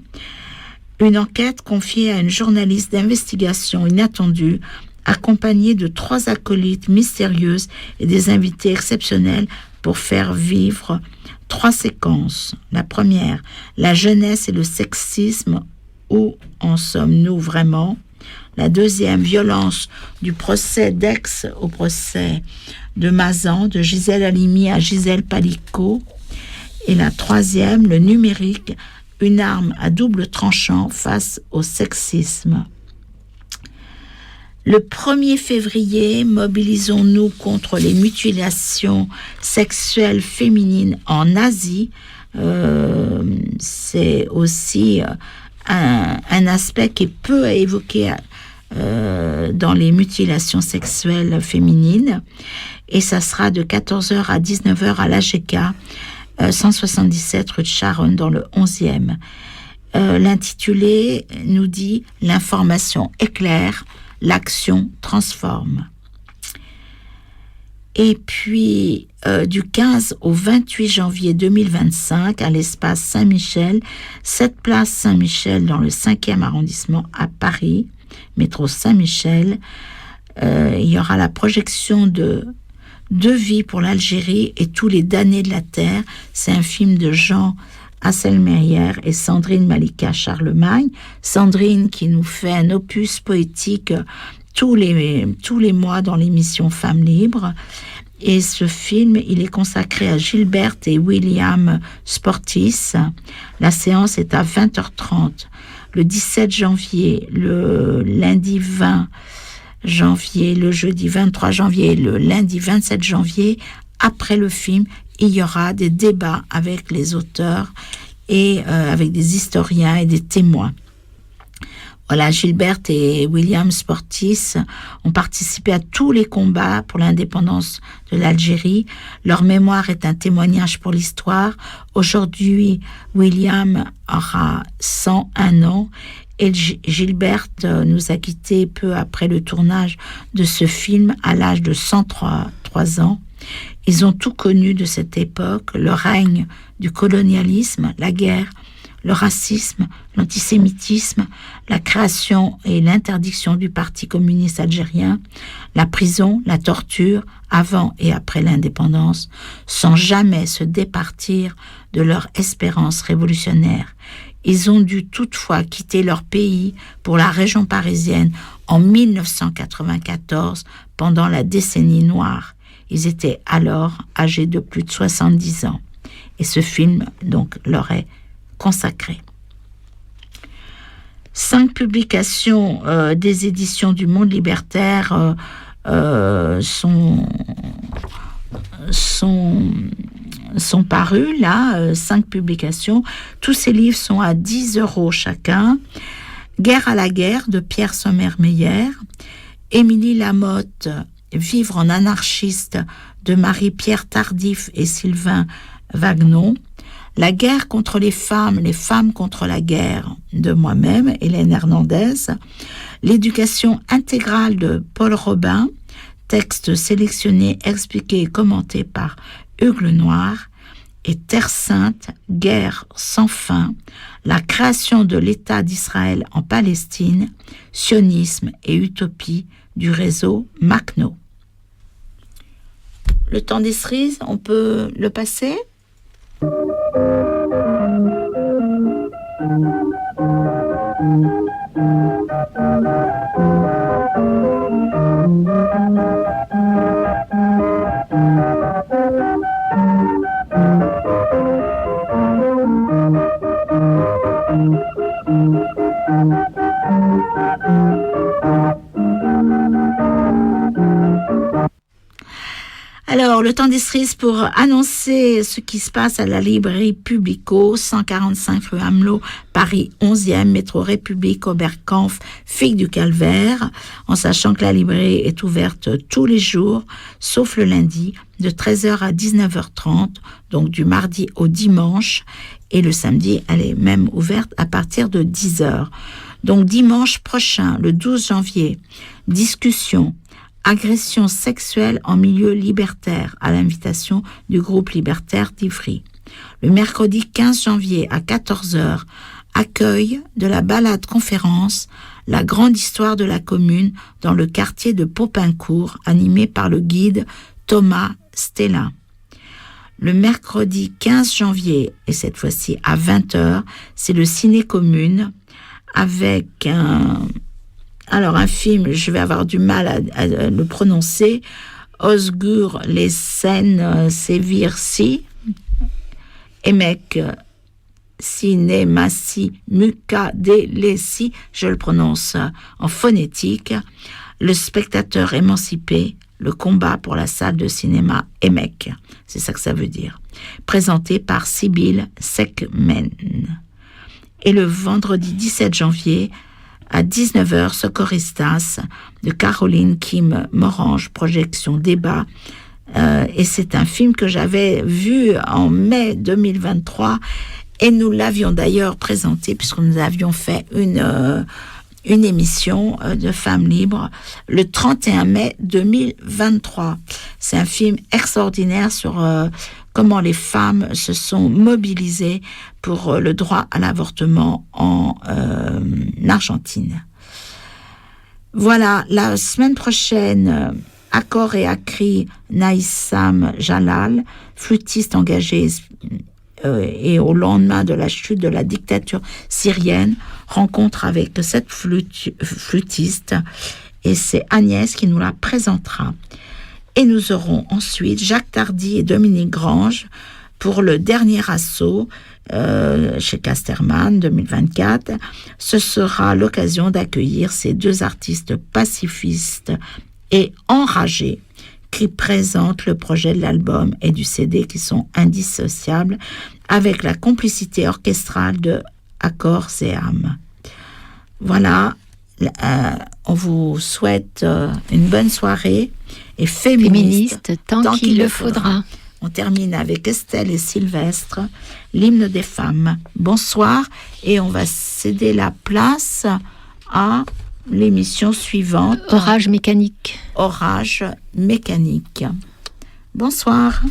D: Une enquête confiée à une journaliste d'investigation inattendue, accompagnée de 3 acolytes mystérieuses et des invités exceptionnels pour faire vivre 3 séquences. La première, la jeunesse et le sexisme, où en sommes-nous vraiment? La deuxième, violence du procès d'Aix au procès de Mazan, de Gisèle Halimi à Gisèle Palicot. Et la troisième, le numérique, une arme à double tranchant face au sexisme. Le 1er février, mobilisons-nous contre les mutilations sexuelles féminines en Asie. C'est aussi un aspect qui est peu évoqué dans les mutilations sexuelles féminines. Et ça sera de 14h à 19h à l'AGK, 177 rue de Charonne, dans le 11e. L'intitulé nous dit « L'information éclaire, l'action transforme ». Et puis, du 15 au 28 janvier 2025, à l'espace Saint-Michel, 7 place Saint-Michel dans le 5e arrondissement à Paris, métro Saint-Michel, il y aura la projection de Deux vies pour l'Algérie et tous les damnés de la terre. C'est un film de Jean Hasselmeyer et Sandrine Malika Charlemagne. Sandrine qui nous fait un opus poétique tous les mois dans l'émission Femmes Libres. Et ce film, il est consacré à Gilberte et William Sportis. La séance est à 20h30. Le 17 janvier, le lundi 20 janvier, le jeudi 23 janvier et le lundi 27 janvier, après le film, il y aura des débats avec les auteurs et avec des historiens et des témoins. Voilà, Gilberte et William Sportis ont participé à tous les combats pour l'indépendance de l'Algérie. Leur mémoire est un témoignage pour l'histoire. Aujourd'hui, William aura 101 ans et Gilberte nous a quittés peu après le tournage de ce film à l'âge de 103 ans. Ils ont tout connu de cette époque, le règne du colonialisme, la guerre, le racisme, l'antisémitisme, la création et l'interdiction du Parti communiste algérien, la prison, la torture, avant et après l'indépendance, sans jamais se départir de leur espérance révolutionnaire. Ils ont dû toutefois quitter leur pays pour la région parisienne en 1994 pendant la décennie noire. Ils étaient alors âgés de plus de 70 ans. Et ce film, donc, leur est consacré. 5 publications des éditions du Monde Libertaire sont parues, là, 5 publications. Tous ces livres sont à 10 € chacun. Guerre à la guerre de Pierre Sommer-Meyer, Émilie Lamotte, Vivre en anarchiste de Marie-Pierre Tardif et Sylvain Wagnon, La guerre contre les femmes contre la guerre de moi-même, Hélène Hernandez, L'éducation intégrale de Paul Robin, texte sélectionné, expliqué et commenté par Hugues Lenoir, et Terre Sainte, guerre sans fin, la création de l'État d'Israël en Palestine, sionisme et utopie du réseau Macno. Le temps des cerises, on peut le passer ? Alors, le temps des cerises pour annoncer ce qui se passe à la librairie Publico, 145 rue Amelot, Paris 11e, métro République, Oberkampf, Figue du Calvaire, en sachant que la librairie est ouverte tous les jours, sauf le lundi, de 13h à 19h30, donc du mardi au dimanche, et le samedi, elle est même ouverte à partir de 10h. Donc dimanche prochain, le 12 janvier, discussion, agression sexuelle en milieu libertaire, à l'invitation du groupe libertaire d'Ivry. Le mercredi 15 janvier à 14h, accueil de la balade-conférence « La grande histoire de la commune » dans le quartier de Popincourt, animé par le guide Thomas Stella. Le mercredi 15 janvier, et cette fois-ci à 20h, c'est le Ciné Commune avec un film, je vais avoir du mal à le prononcer, Özgür Lesen Sevirsi, Emek Sinemasi Mukadelesi, je le prononce en phonétique, le spectateur émancipé, le combat pour la salle de cinéma Emek, c'est ça que ça veut dire, présenté par Sibylle Sekmen. Et le vendredi 17 janvier, à 19h, Socorristas de Caroline Kim Morange, projection débat. Et c'est un film que j'avais vu en mai 2023 et nous l'avions d'ailleurs présenté puisque nous avions fait une émission de Femmes Libres le 31 mai 2023. C'est un film extraordinaire sur comment les femmes se sont mobilisées pour le droit à l'avortement en Argentine. Voilà, la semaine prochaine, Accord et Akri Naïsam Jalal, flûtiste engagé et au lendemain de la chute de la dictature syrienne, rencontre avec cette flûtiste et c'est Agnès qui nous la présentera. Et nous aurons ensuite Jacques Tardy et Dominique Grange pour le dernier assaut chez Casterman 2024. Ce sera l'occasion d'accueillir ces deux artistes pacifistes et enragés qui présentent le projet de l'album et du CD qui sont indissociables avec la complicité orchestrale de Accords et âmes. Voilà, on vous souhaite une bonne soirée et féministe
C: tant qu'il le faudra.
D: On termine avec Estelle et Sylvestre, l'hymne des femmes. Bonsoir, et on va céder la place à l'émission suivante.
C: Orage mécanique.
D: Orage mécanique. Bonsoir.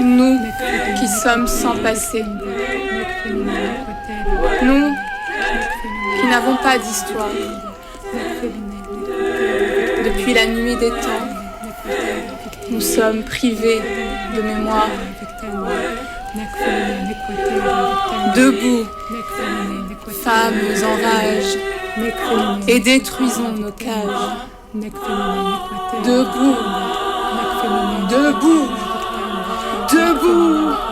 M: Nous qui sommes sans passé, nous qui n'avons pas d'histoire, depuis la nuit des temps, nous sommes privés de mémoire. Debout, femmes en rage, et détruisons nos cages. Debout, debout, debout.